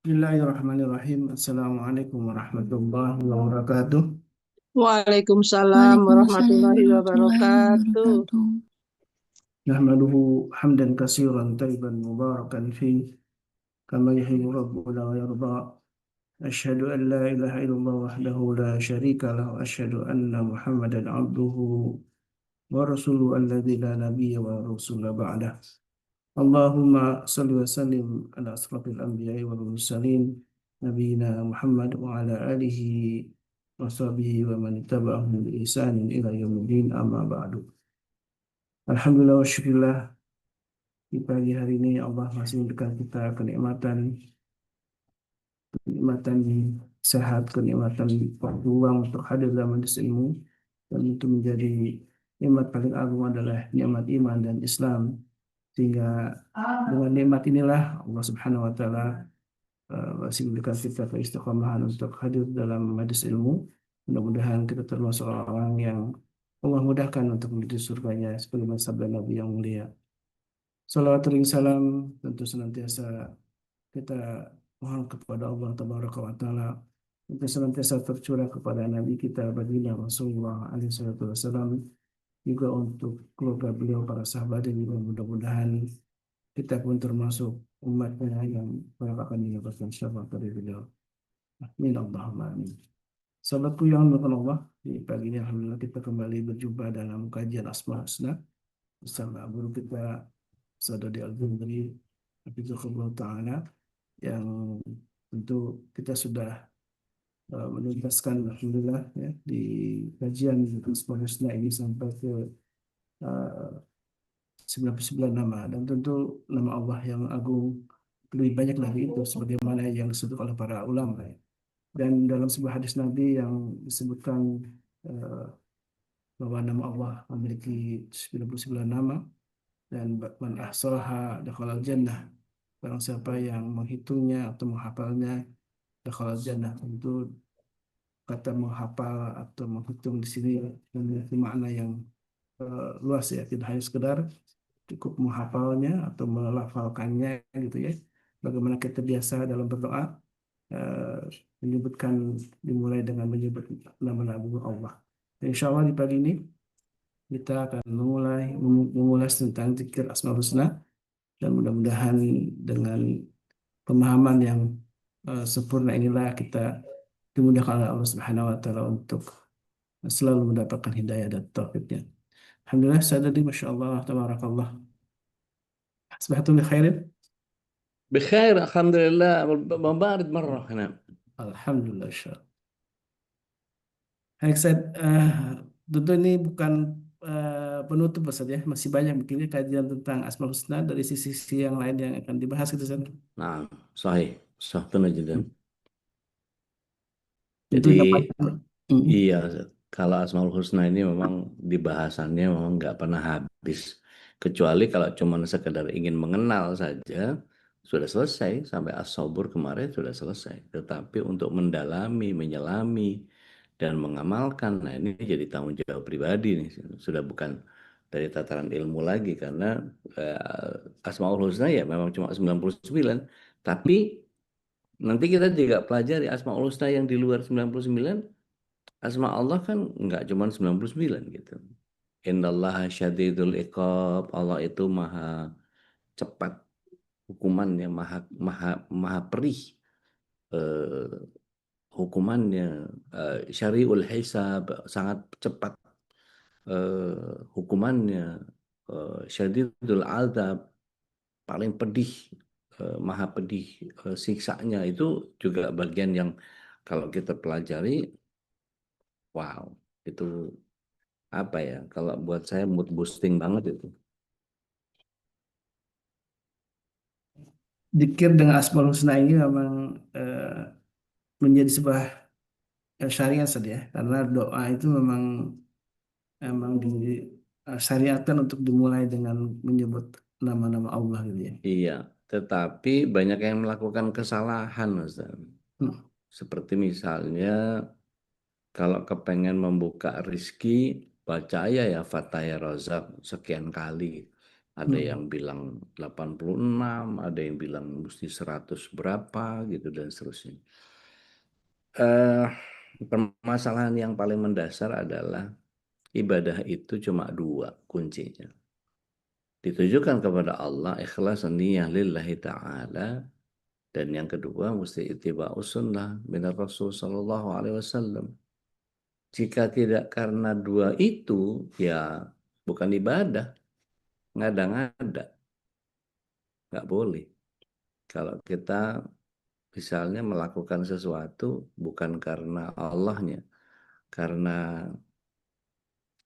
Bismillahirrahmanirrahim. Assalamualaikum warahmatullahi wabarakatuh. Waalaikumsalam Waalaikumsalam warahmatullahi warahmatullahi wabarakatuh. wabarakatuh. Nahmaduhu hamdan katsiran tayyiban mubarakan fi kama yuhibbu rabbuna wa yarda. Asyhadu an la ilaha illallah wahdahu la syarika lahu wa asyhadu anna Muhammadan abduhu wa rasuluhu alladzi la nabiyya wa rasula ba'dah. Allahumma salli wa sallim ala asrafil anbiya'i wal mursalin nabiyina Muhammad wa ala alihi wa sahbihi wa man ittaba'ahum bi ihsanin ila yaumiddin amma ba'du. Alhamdulillah wa syukurillah di pagi hari ini Allah masih memberikan kita kenikmatan sehat, kenikmatan waktu luang untuk hadir dalam majelis ilmu, dan itu menjadi nikmat paling agung adalah nikmat iman dan Islam, sehingga dengan nikmat inilah Allah Subhanahu wa taala masih memberikan kita keistiqomahan untuk hadir dalam majelis ilmu. Mudah-mudahan kita termasuk orang yang Allah mudahkan untuk menuju surganya sebagaimana sabda Nabi yang mulia. Salawat dan salam tentu senantiasa kita mohon kepada Allah Tabaraka wa Ta'ala untuk senantiasa tercurah kepada Nabi kita baginda Rasulullah alaihi salatu wasallam, juga untuk keluarga beliau, para sahabat, dan juga mudah-mudahan kita pun termasuk umatnya yang akan mendapatkan syafaat dari beliau. Amin Allahumma amin. Sahabatku yang dimuliakan Allah, di pagi ini alhamdulillah kita kembali berjumpa dalam kajian Asmaul Husna bersama guru kita Sadadi Al-Ghumri Hafizahullah Ta'ala, yang tentu kita sudah menuntaskan alhamdulillah ya, di kajian Asmaul Husna ini sampai ke uh, 99 nama, dan tentu nama Allah yang agung lebih banyak dari itu sebagaimana yang disebut oleh para ulama ya. Dan dalam sebuah hadis Nabi yang disebutkan uh, bahwa nama Allah memiliki 99 nama, dan man ahsaha dakhalal jannah, barang siapa yang menghitungnya atau menghafalnya dakhalal jannah. Tentu kata menghafal atau menghitung di sini memiliki makna yang luas ya, tidak hanya sekedar cukup menghafalnya atau melafalkannya gitu ya. Bagaimana kita biasa dalam berdoa eh, menyebutkan, dimulai dengan menyebut nama-nama Allah. Insya Allah di pagi ini kita akan mengulas tentang zikir Asmaul Husna, dan mudah-mudahan dengan pemahaman yang sempurna inilah kita dimudahkan oleh Allah Subhanahu wa taala untuk selalu mendapatkan hidayah dan taufiknya. Alhamdulillah sadadi masya Allah tabarakallah. Asbahtum bi khairin. بخير الحمد لله. بارد مرة هنا. Alhamdulillah insya Allah. Baik, Ustaz, tentu ini bukan penutup Ustaz ya, masih banyak begini kajian tentang Asmaul Husna dari sisi-sisi yang lain yang akan dibahas gitu Ustaz. نعم صحيح صحتنا جدا. Tentu Jadi dapat. iya, kalau Asmaul Husna ini memang dibahasannya memang nggak pernah habis. Kecuali kalau cuma sekedar ingin mengenal saja, sudah selesai. Sampai As-Sabur kemarin sudah selesai. Tetapi untuk mendalami, menyelami, dan mengamalkan, nah ini jadi tanggung jawab pribadi nih. Sudah bukan dari tataran ilmu lagi. Karena Asmaul Husna ya memang cuma 99. Tapi nanti kita juga pelajari Asmaul Husna yang di luar 99. Asma Allah kan nggak cuma 99 gitu. Innallaha syadidul iqab. Allah itu maha cepat hukumannya, maha maha maha perih eh, hukumannya. Syari'ul hisab, sangat cepat hukumannya. Syadidul azab, paling pedih, maha pedih siksanya. Itu juga bagian yang kalau kita pelajari, wow, itu apa ya, kalau buat saya mood boosting banget itu. Zikir dengan Asmaul Husna ini memang menjadi sebuah syariat saja ya, karena doa itu memang disyariatkan untuk dimulai dengan menyebut nama-nama Allah gitu ya. Iya, tetapi banyak yang melakukan kesalahan, Ustaz. Hmm. Seperti misalnya kalau kepengen membuka rizki, baca ya Fataya Rozak sekian kali. Ada yang bilang 86, ada yang bilang mesti 100 berapa gitu dan seterusnya. Permasalahan yang paling mendasar adalah ibadah itu cuma dua kuncinya. Ditujukan kepada Allah, ikhlas niyah lillahi ta'ala, dan yang kedua mesti ittiba'us sunnah minar Rasul sallallahu alaihi wasallam. Jika tidak karena dua itu, ya bukan ibadah, ngada-ngada, nggak boleh. Kalau kita misalnya melakukan sesuatu bukan karena Allahnya, karena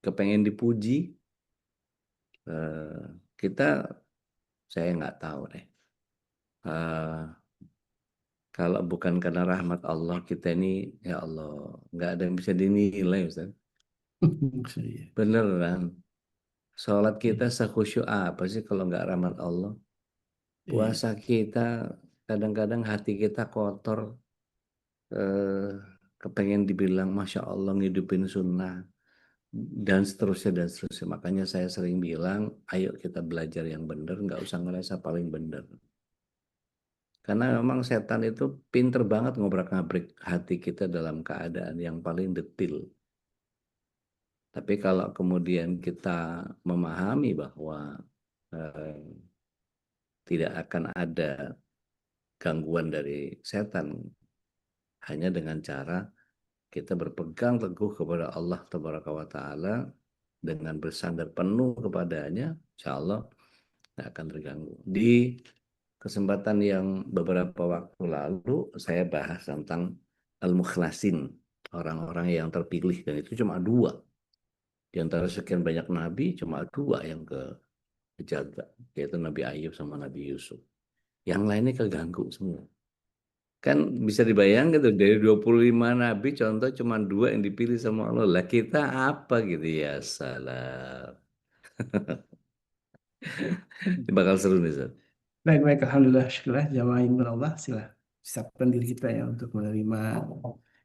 kepengen dipuji, kita, saya nggak tahu deh. Kalau bukan karena rahmat Allah, kita ini, ya Allah, nggak ada yang bisa dinilai, Ustaz. Iya. Beneran. Sholat kita sekhusyuk apa sih kalau nggak rahmat Allah? Iya. Puasa kita, kadang-kadang hati kita kotor, kepengen dibilang Masya Allah ngidupin sunnah, dan seterusnya, dan seterusnya. Makanya saya sering bilang, ayo kita belajar yang benar, nggak usah ngerasa paling benar. Karena memang setan itu pinter banget ngobrak-ngabrik hati kita dalam keadaan yang paling detil. Tapi kalau kemudian kita memahami bahwa eh, tidak akan ada gangguan dari setan, hanya dengan cara kita berpegang teguh kepada Allah Tabaraka wa Ta'ala dengan bersandar penuh kepadanya, insya Allah tidak akan terganggu. Di kesempatan yang beberapa waktu lalu saya bahas tentang al-mukhlasin, orang-orang yang terpilih, dan itu cuma dua. Di antara sekian banyak nabi, cuma dua yang kejaga, yaitu Nabi Ayub sama Nabi Yusuf. Yang lainnya keganggu semua. Kan bisa dibayangkan tuh, dari 25 nabi, contoh cuma dua yang dipilih sama Allah. Lah kita apa gitu ya, salah. Ini bakal seru nih, Zat. Baik-baik, Alhamdulillah, syukurlah, jamaah yang Allah, sila siapkan diri kita ya untuk menerima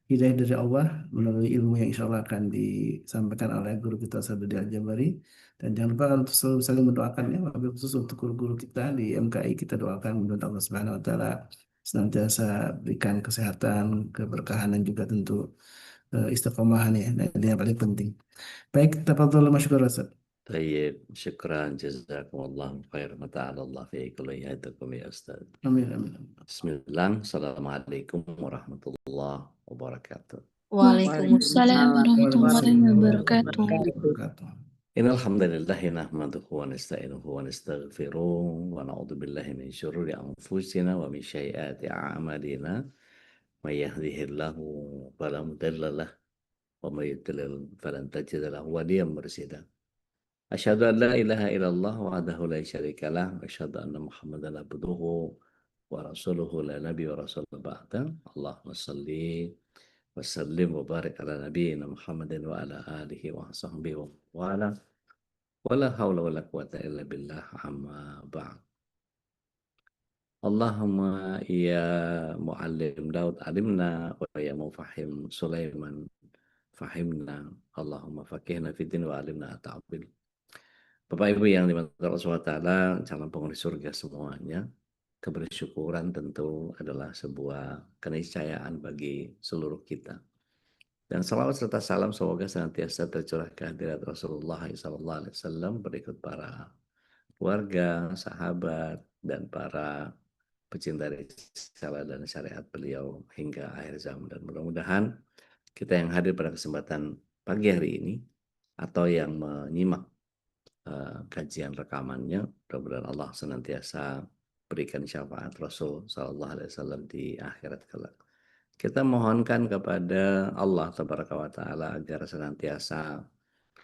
hidayah dari Allah melalui ilmu yang insya Allah akan disampaikan oleh guru kita Ustaz Dodi Al-Jabari. Dan jangan lupa untuk selalu saling mendoakan ya, wabil khusus untuk guru-guru kita di MKI, kita doakan mudah Allah Subhanahu Wa Taala senantiasa berikan kesehatan, keberkahan, dan juga tentu istiqomahan ya. Nah, ini yang paling penting. Baik, tafadhol masykur Ustaz. Tayyib, syukran, jazakumullah khair, mata'ala Allah fiikum wa yahdikum ya Ustaz. Amin, amin. Bismillah, assalamualaikum warahmatullahi wabarakatuh. Waalaikumsalam warahmatullahi wabarakatuh. Wabarakatuh. Innal hamdalillah nahmaduhu wa nasta'inuhu wa nastaghfiruh wa na'udzu billahi min syururi anfusina wa min sayyiati a'malina. May yahdihillahu fala mudilla lahu wa may yudlil falan tajida lahu waliyyan mursyida. Asyhadu an la ilaha illallah wahdahu la syarika lah wa asyhadu anna Muhammadan abduhu wa rasuluhu la nabiy wa rasul ba'da. Allahumma shalli wa sallim wa barik ala nabiyyina Muhammadin wa ala alihi wa sahbihi wa ala wala haula wala quwata illa billah amma ba'd. Allahumma ya muallim Daud alimna wa ya mufahim Sulaiman fahimna. Allahumma faqihna fid din wa alimna ta'wil. Bapak Ibu yang dimaksud Allah SWT, calon penghuni surga semuanya, kebersyukuran tentu adalah sebuah keniscayaan bagi seluruh kita. Dan salawat serta salam semoga senantiasa tercurah ke hadirat Rasulullah SAW, berikut para keluarga, sahabat, dan para pecinta risalah dan syariat beliau hingga akhir zaman. Dan mudah-mudahan kita yang hadir pada kesempatan pagi hari ini atau yang menyimak kajian rekamannya, mudah-mudahan Allah senantiasa berikan syafaat Rasul Sallallahu Alaihi Wasallam di akhirat kelak. Kita mohonkan kepada Allah Tabaraka wa Ta'ala agar senantiasa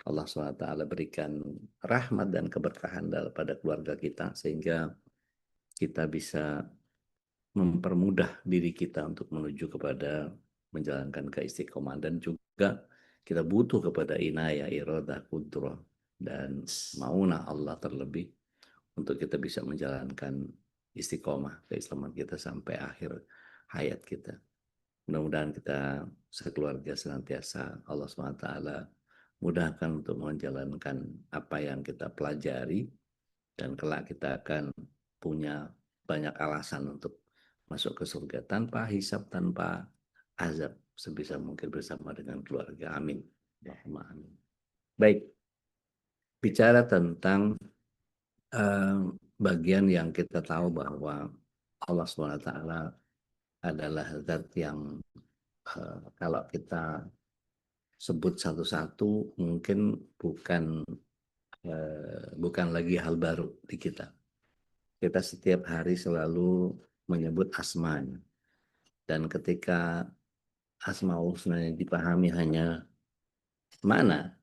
Allah SWT berikan rahmat dan keberkahan pada keluarga kita, sehingga kita bisa mempermudah diri kita untuk menuju kepada menjalankan keistiqomahan, dan juga kita butuh kepada inayah, iradah, kudrah, dan maunah Allah terlebih untuk kita bisa menjalankan istiqomah keislaman kita sampai akhir hayat kita. Mudah-mudahan kita sekeluarga senantiasa Allah SWT mudahkan untuk menjalankan apa yang kita pelajari, dan kelak kita akan punya banyak alasan untuk masuk ke surga tanpa hisab, tanpa azab, sebisa mungkin bersama dengan keluarga. Amin. Allahumma amin. Baik, bicara tentang bagian yang kita tahu bahwa Allah SWT adalah zat yang kalau kita sebut satu-satu mungkin bukan lagi hal baru di kita. Kita setiap hari selalu menyebut asmanya. Dan ketika Asmaul Husna dipahami hanya mana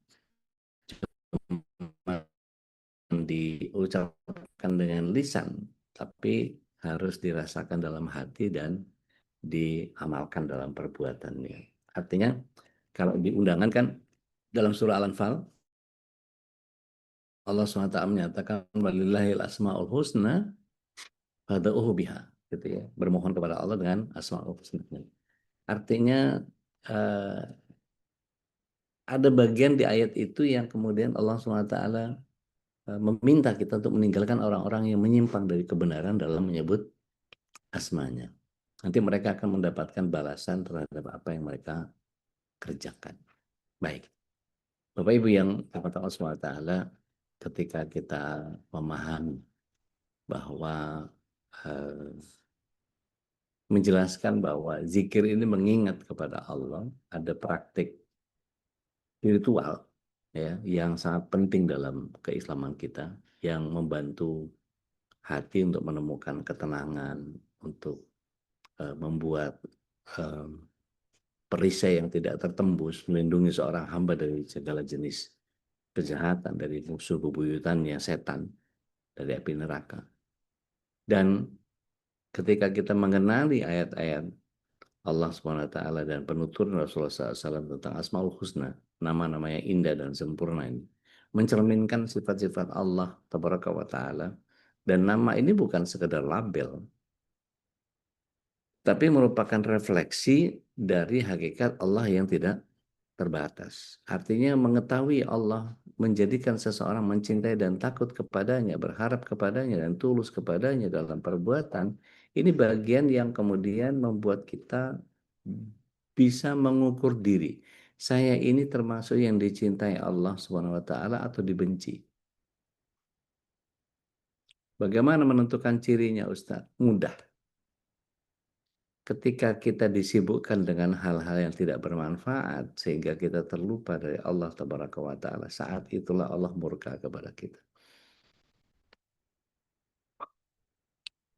diucapkan dengan lisan, tapi harus dirasakan dalam hati dan diamalkan dalam perbuatannya. Artinya, kalau di undangan kan dalam surah Al-Anfal, Allah SWT menyatakan walillahil asmaul husna fad'uhu biha, gitu ya. Bermohon kepada Allah dengan asmaul husna. Artinya ada bagian di ayat itu yang kemudian Allah SWT meminta kita untuk meninggalkan orang-orang yang menyimpang dari kebenaran dalam menyebut asmanya. Nanti mereka akan mendapatkan balasan terhadap apa yang mereka kerjakan. Baik. Bapak Ibu yang dirahmati Allah SWT, ketika kita memahami bahwa menjelaskan bahwa zikir ini mengingat kepada Allah, ada praktik spiritual ya yang sangat penting dalam keislaman kita, yang membantu hati untuk menemukan ketenangan, untuk membuat perisai yang tidak tertembus, melindungi seorang hamba dari segala jenis kejahatan, dari musuh bebuyutannya setan, dari api neraka. Dan ketika kita mengenali ayat-ayat Allah SWT dan penuturan Rasulullah SAW tentang Asmaul Husna, nama-nama yang indah dan sempurna ini, mencerminkan sifat-sifat Allah Tabaraka wa Ta'ala, dan nama ini bukan sekedar label, tapi merupakan refleksi dari hakikat Allah yang tidak terbatas. Artinya mengetahui Allah menjadikan seseorang mencintai dan takut kepadanya, berharap kepadanya dan tulus kepadanya dalam perbuatan. Ini bagian yang kemudian membuat kita bisa mengukur diri. Saya ini termasuk yang dicintai Allah Subhanahu wa taala atau dibenci. Bagaimana menentukan cirinya, Ustaz? Mudah. Ketika kita disibukkan dengan hal-hal yang tidak bermanfaat sehingga kita terlupa dari Allah Tabaraka wa Ta'ala, saat itulah Allah murka kepada kita.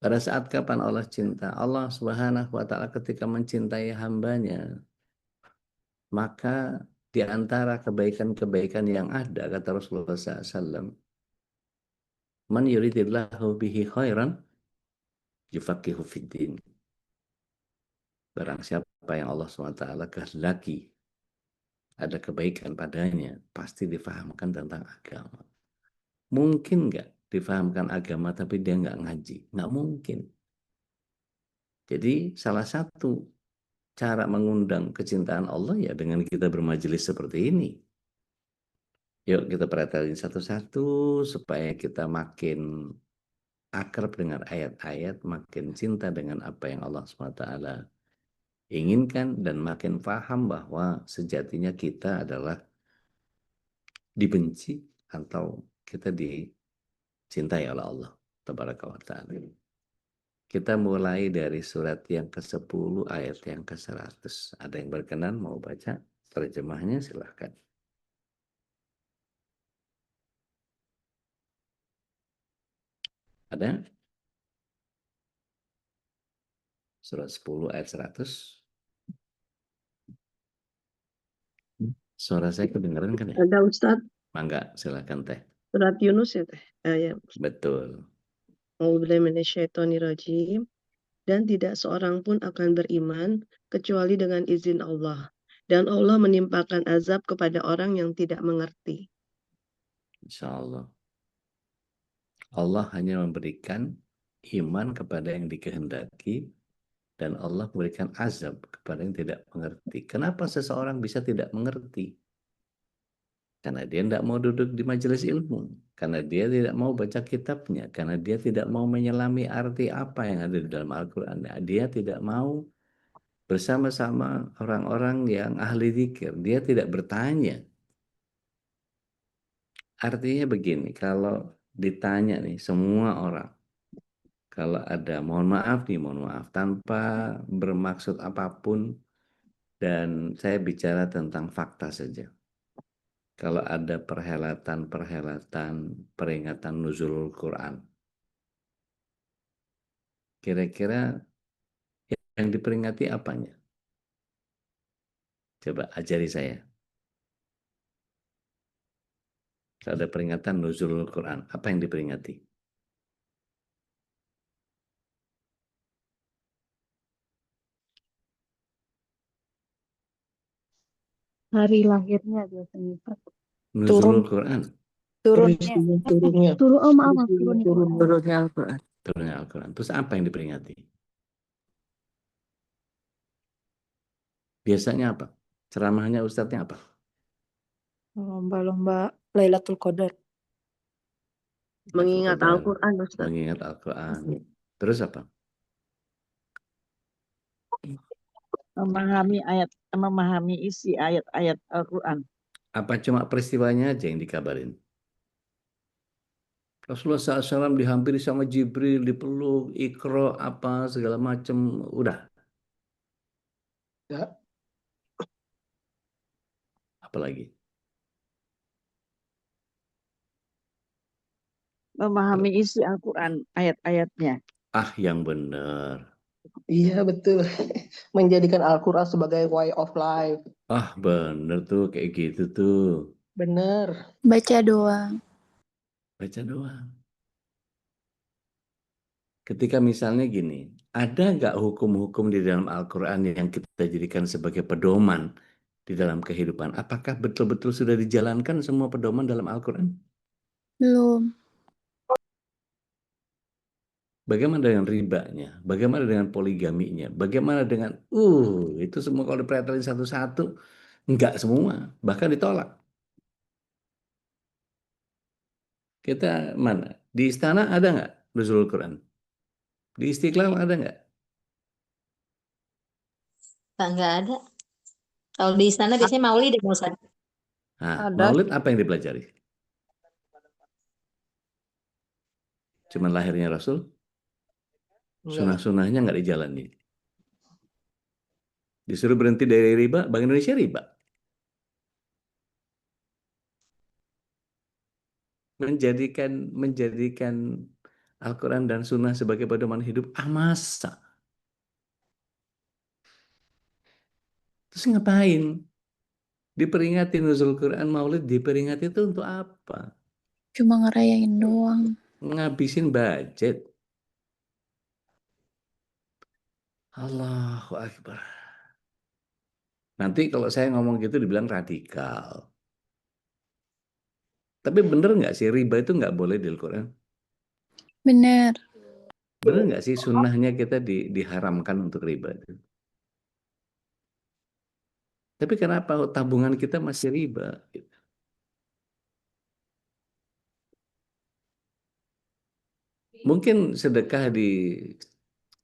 Pada saat kapan Allah cinta? Allah Subhanahu wa Ta'ala ketika mencintai hambanya, maka di antara kebaikan-kebaikan yang ada, kata Rasulullah SAW, man yuridillahu bihi khairan yufaqihu fiddin. Barang siapa yang Allah SWT kehendaki ada kebaikan padanya, pasti difahamkan tentang agama. Mungkin nggak difahamkan agama tapi dia nggak ngaji? Nggak mungkin. Jadi salah satu cara mengundang kecintaan Allah ya dengan kita bermajelis seperti ini. Yuk kita perhatiin satu-satu supaya kita makin akrab dengan ayat-ayat, makin cinta dengan apa yang Allah SWT inginkan, dan makin paham bahwa sejatinya kita adalah dibenci atau kita dicintai oleh Allah Tabaraka wa Ta'ala. Kita mulai dari surat yang ke-10 ayat yang ke-100. Ada yang berkenan mau baca terjemahnya? Silahkan. Ada? Surat 10 ayat 100. Suara saya kedengaran kan ya? Ada Ustadz, Mangga, silahkan Teh. surat Yunus ya Teh. Ya. Betul. A'udzubillahi minasyaitonirrajim. Dan tidak seorang pun akan beriman kecuali dengan izin Allah. Dan Allah menimpakan azab kepada orang yang tidak mengerti. Insya Allah. Allah hanya memberikan iman kepada yang dikehendaki, dan Allah memberikan azab kepada yang tidak mengerti. Kenapa seseorang bisa tidak mengerti? Karena dia tidak mau duduk di majelis ilmu, karena dia tidak mau baca kitabnya, karena dia tidak mau menyelami arti apa yang ada di dalam Al-Quran. Dia tidak mau bersama-sama orang-orang yang ahli zikir. Dia tidak bertanya. Artinya begini, kalau ditanya nih semua orang, kalau ada mohon maaf nih, mohon maaf tanpa bermaksud apapun, dan saya bicara tentang fakta saja. Kalau ada perhelatan-perhelatan peringatan nuzulul Quran, kira-kira yang diperingati apanya? Coba ajari saya. Kalau ada peringatan nuzulul Quran, apa yang diperingati? Hari lahirnya biasanya, Pak. Nuzulul Quran, Turunnya. Turunnya. Turun, oh maaf, turunnya. Turunnya Al-Quran. turunnya Al-Quran. Terus apa yang diperingati? Biasanya apa? Ceramahnya ustadznya apa? Lomba-lomba Lailatul Qadar. Mengingat Qadar, Al-Quran, Ustaz. mengingat Al-Quran. Terus apa? Memahami isi ayat-ayat Al-Quran. Apa cuma peristiwanya aja yang dikabarin? Rasulullah SAW dihampiri sama Jibril, dipeluk, Iqra, apa segala macam, udah. Ya. Apalagi? Memahami isi Al-Quran, ayat-ayatnya. Ah, yang benar. Iya betul. Menjadikan Al-Quran sebagai way of life. Ah, benar tuh, kayak gitu tuh. Bener. Baca doang. Baca doang. Ketika misalnya gini, ada nggak hukum-hukum di dalam Al-Quran yang kita jadikan sebagai pedoman di dalam kehidupan? Apakah betul-betul sudah dijalankan semua pedoman dalam Al-Quran? Belum. Bagaimana dengan ribanya? Bagaimana dengan poligaminya? Bagaimana dengan, itu semua kalau dipelajari satu-satu, enggak semua, bahkan ditolak. Kita mana? Di istana ada nggak nuzulul Quran? Di Istiqlal ada nggak? Nggak ada. Kalau di istana biasanya maulid ya, Ustaz. Nah, Ada. maulid apa yang dipelajari? Cuman lahirnya Rasul? Sunah-sunahnya nggak dijalani. Disuruh berhenti dari riba, Bank Indonesia riba. Menjadikan Al-Quran dan Sunnah sebagai pedoman hidup, masa? Terus ngapain? Diperingati nuzul Quran, Maulid diperingati itu untuk apa? Cuma ngerayain doang. Ngabisin budget. Allahu Akbar. Nanti kalau saya ngomong gitu dibilang radikal. Tapi bener nggak sih riba itu nggak boleh di Al-Quran? Bener. Bener nggak sih sunnahnya kita diharamkan untuk riba itu? Tapi kenapa tabungan kita masih riba? Mungkin sedekah di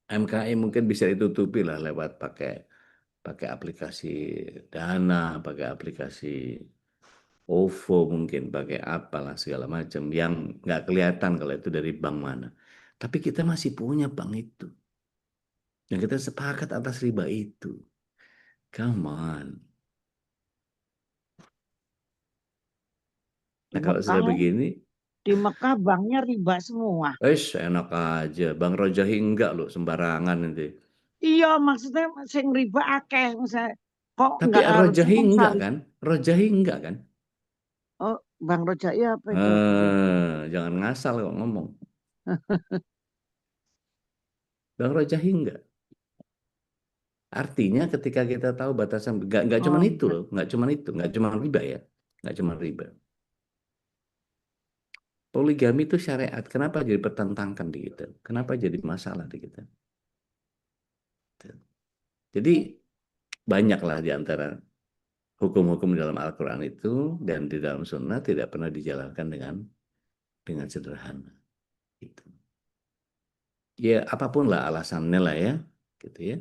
MKI mungkin bisa ditutupi lah lewat pakai aplikasi Dana, pakai aplikasi OVO, mungkin pakai apalah segala macam yang nggak kelihatan kalau itu dari bank mana. Tapi kita masih punya bank itu. Yang kita sepakat atas riba itu. Come on. Nah, kalau sudah begini, Di Mekah banknya riba semua. enak aja. Bang Rojahi enggak loh, sembarangan nanti. Iya, maksudnya sing riba akeh. Misalnya, kok Tapi nggak harus Rojahi cuma enggak syari- kan? Rojahi enggak kan? Oh, Bang Rojai apa itu? Jangan ngasal kok ngomong. Bang Rojahi enggak. Artinya ketika kita tahu batasan, enggak cuma Oh, itu loh, enggak cuma itu, enggak cuma riba ya, enggak cuma riba. Poligami itu syariat. Kenapa jadi pertentangkan di kita? Kenapa jadi masalah di kita? Jadi banyaklah di antara hukum-hukum dalam Al-Quran itu dan di dalam Sunnah tidak pernah dijalankan dengan sederhana. Gitu. Ya apapun lah alasannya lah ya, gitu ya.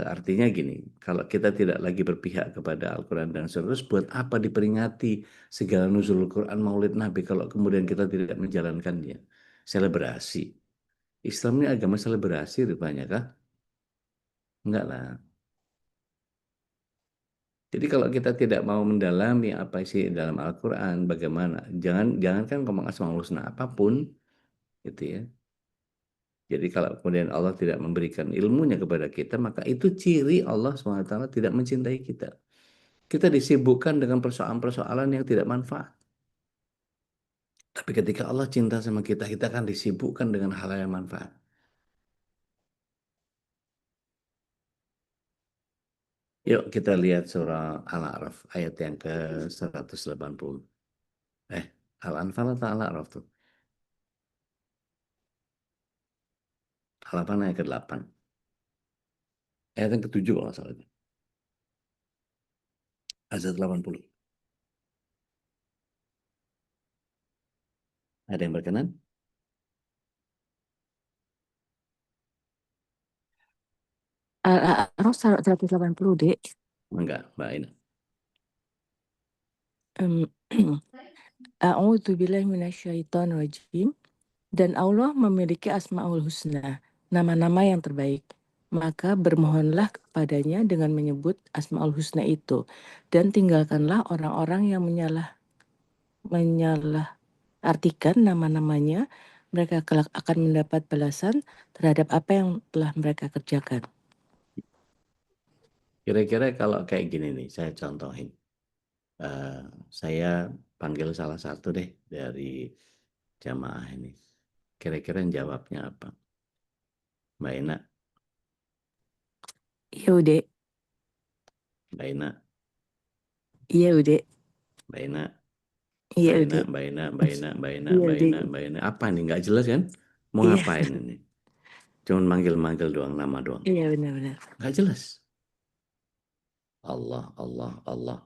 Artinya gini, kalau kita tidak lagi berpihak kepada Al-Quran dan Sunnah, terus buat apa diperingati segala nuzul Quran, Maulid Nabi kalau kemudian kita tidak menjalankannya? Selebrasi. Islam ini agama selebrasi rupanya kah? Enggak lah. Jadi kalau kita tidak mau mendalami apa sih dalam Al-Quran, bagaimana? Jangankan ngomong Asmaul Husna apapun, gitu ya. Jadi kalau kemudian Allah tidak memberikan ilmunya kepada kita, maka itu ciri Allah SWT tidak mencintai kita. Kita disibukkan dengan persoalan-persoalan yang tidak manfaat. Tapi ketika Allah cinta sama kita, kita akan disibukkan dengan hal yang manfaat. Yuk kita lihat surah Al-A'raf ayat yang ke-180. Al-Anfal atau Al-A'raf tuh? Al-Anfal ayat ke-8. Ayat yang ke-7 kalau nggak salah. Ayat 80. Ada yang berkenan? Al-A'raf 180, Dek. Enggak, Mbak Ina. A'udzubillahi minasyaitonirrajim. Dan Allah memiliki Asmaul Husna, nama-nama yang terbaik. Maka bermohonlah kepadanya dengan menyebut Asmaul Husna itu. Dan tinggalkanlah orang-orang yang menyalah artikan nama-namanya. Mereka kelak akan mendapat balasan terhadap apa yang telah mereka kerjakan. Kira-kira kalau kayak gini nih, saya contohin. Saya panggil salah satu deh dari jamaah ini. Kira-kira yang jawabnya apa? Mbak Ina, Iya, Ude. Mbak Ina, Iya, Ude. Mbak Ina, Iya, Mbak Ina, Ude. Mbak Ina, Mbak Ina, Mbak Ina, Iya, Mbak Ude. Ina, Mbak Ina. Apa nih? Nggak jelas kan? Mau Iya. ngapain ini? Cuman manggil-manggil doang, nama doang. Iya, benar-benar. Nggak jelas. Allah, Allah, Allah.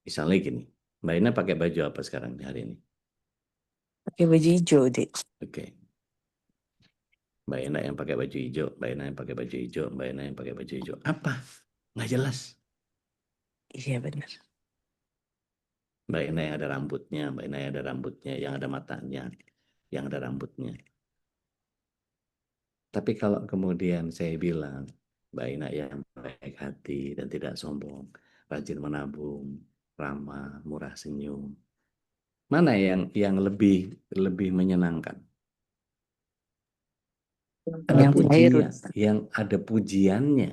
Misalnya gini, Mbak Ina pakai baju apa sekarang hari ini? Pakai baju hijau, Dek. Oke. Mbak Ina yang pakai baju hijau, Mbak Ina yang pakai baju hijau, Mbak Ina yang pakai baju hijau. Apa? Nggak jelas. Iya, benar. Mbak Ina yang ada rambutnya, Mbak Ina yang ada rambutnya, yang ada matanya, yang ada rambutnya. Tapi kalau kemudian saya bilang, Mbak Ina yang baik hati dan tidak sombong, rajin menabung, ramah, murah senyum. Mana yang lebih menyenangkan? Ada Yang terakhir, pujian, yang ada pujiannya.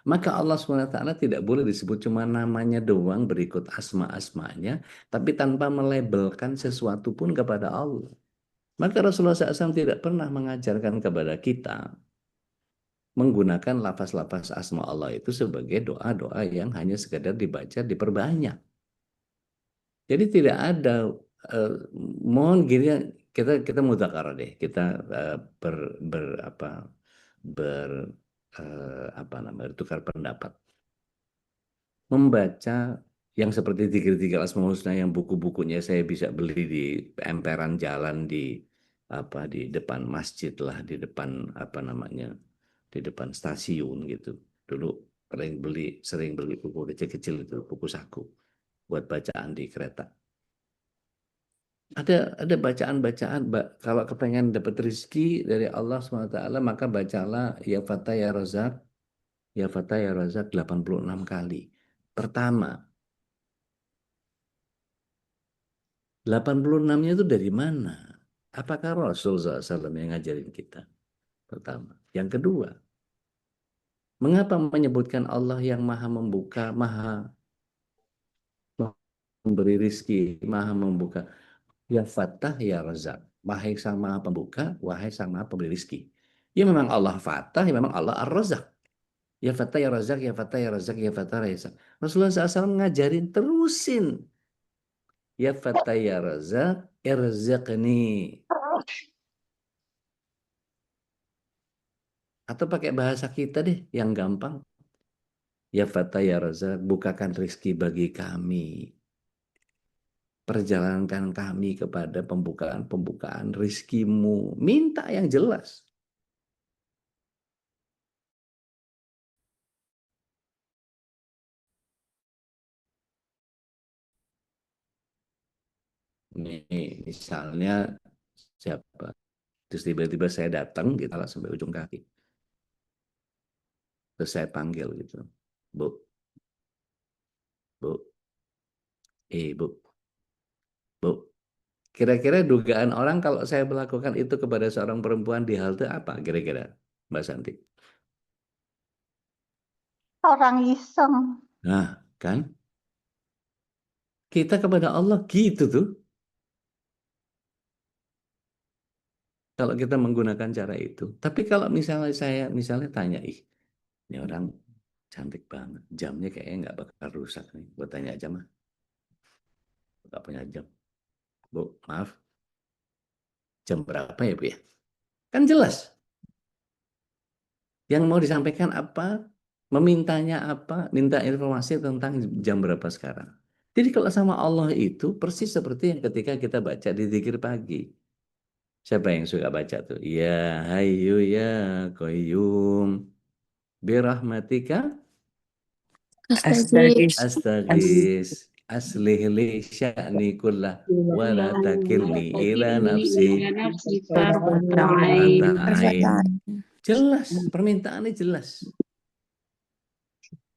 Maka Allah SWT tidak boleh disebut cuma namanya doang berikut asma-asmanya, tapi tanpa melabelkan sesuatu pun kepada Allah. Maka Rasulullah SAW tidak pernah mengajarkan kepada kita menggunakan lafaz-lafaz asma Allah itu sebagai doa-doa yang hanya sekedar dibaca, diperbanyak. Jadi tidak ada, mohon gini, kita mudzakarah deh, kita bertukar pendapat. Membaca yang seperti zikir-zikir Asmaul Husna yang buku-bukunya saya bisa beli di emperan jalan di depan masjid lah, di depan di depan stasiun gitu. Dulu sering beli buku kecil-kecil itu, buku saku buat bacaan di kereta. Ada bacaan-bacaan, kalau kepengen dapat rezeki dari Allah SWT, maka bacalah ya Fatah ya Razak, ya Fatah ya Razak 86 kali. Pertama, 86-nya itu dari mana? Apakah Rasul SAW yang ngajarin kita? Pertama. Yang kedua, mengapa menyebutkan Allah yang maha membuka, maha memberi rizki, maha membuka? Ya Fatah, ya Razak. Wahai sang maha pembuka, wahai sang maha pemberi rizki. Ya memang Allah Fatah, ya memang Allah Ar-Razak. Ya Fatah, ya Razak, ya Fatah, ya Razak, ya Fatah, ya Razak. Rasulullah SAW ngajarin terusin. Ya Fatah, ya Razak, irzaqni. Atau pakai bahasa kita deh, yang gampang. Ya Fatah ya Razak, bukakan rezeki bagi kami. Perjalankan kami kepada pembukaan-pembukaan rizkimu. Minta yang jelas. Nih, misalnya siapa? Terus tiba-tiba saya datang, kita lah sampai ujung kaki. Terus saya panggil gitu. Bu, bu, bu, bu. Kira-kira dugaan orang kalau saya melakukan itu kepada seorang perempuan di halte apa kira-kira, Mbak Santi? Orang iseng. Nah, kan? Kita kepada Allah gitu tuh. Kalau kita menggunakan cara itu. Tapi kalau misalnya saya tanya, ih, ini orang cantik banget. Jamnya kayaknya nggak bakal rusak nih. Buat tanya jam mah. Nggak punya jam. Bu, maaf. Jam berapa ya, Bu ya? Kan jelas. Yang mau disampaikan apa, memintanya apa, minta informasi tentang jam berapa sekarang. Jadi kalau sama Allah itu persis seperti yang ketika kita baca di zikir pagi. Siapa yang suka baca tuh? Ya Hayyu ya Qayyum birahmatika Astagfirullah. astaghis aslih li sya'ni kullah wa la takilni ila nafsi tarfata'ain. Jelas, permintaannya jelas.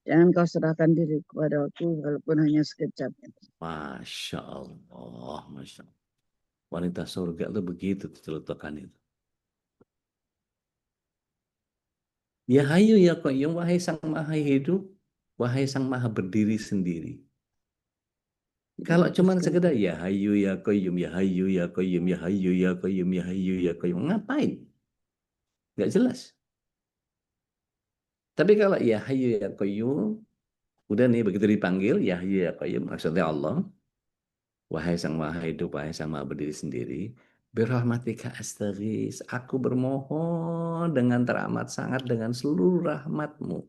Jangan kau serahkan diri kepada aku walaupun hanya sekejap. Masya Allah, Masya Allah. Wanita surga tuh begitu celutukan itu. Ya Hayyu ya Qayyum, wahai sang maha hidup, wahai sang maha berdiri sendiri. Kalau cuma sekedar ya Hayyu ya Qayyum, ya Hayyu ya Qayyum, ya Hayyu ya Qayyum, ya Hayyu ya Qayyum, ngapain? Nggak jelas. Tapi kalau ya Hayyu ya Qayyum, udah nih begitu dipanggil ya Hayyu ya Qayyum, maksudnya Allah, wahai sang maha hidup, wahai sang maha berdiri sendiri, birahmatika astaghis, aku bermohon dengan teramat sangat dengan seluruh rahmatmu.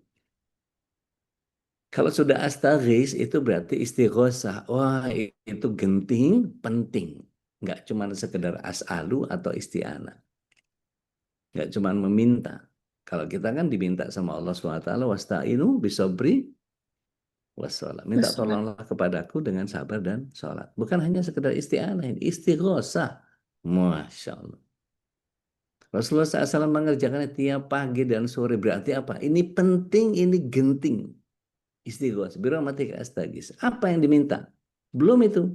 Kalau sudah astaghis itu berarti istighosah. Wah, itu genting, penting. Nggak cuma sekedar as'alu atau isti'anah. Nggak cuma meminta. Kalau kita kan diminta sama Allah SWT, wasta'inu bisobri wassalam. Minta tolonglah kepadaku dengan sabar dan sholat. Bukan hanya sekedar isti'anah, ini istighosah. Masya Allah. Rasulullah SAW mengerjakannya tiap pagi dan sore. Berarti apa? Ini penting, ini genting. Istighos, birahmatika astaghis. Apa yang diminta? Belum itu.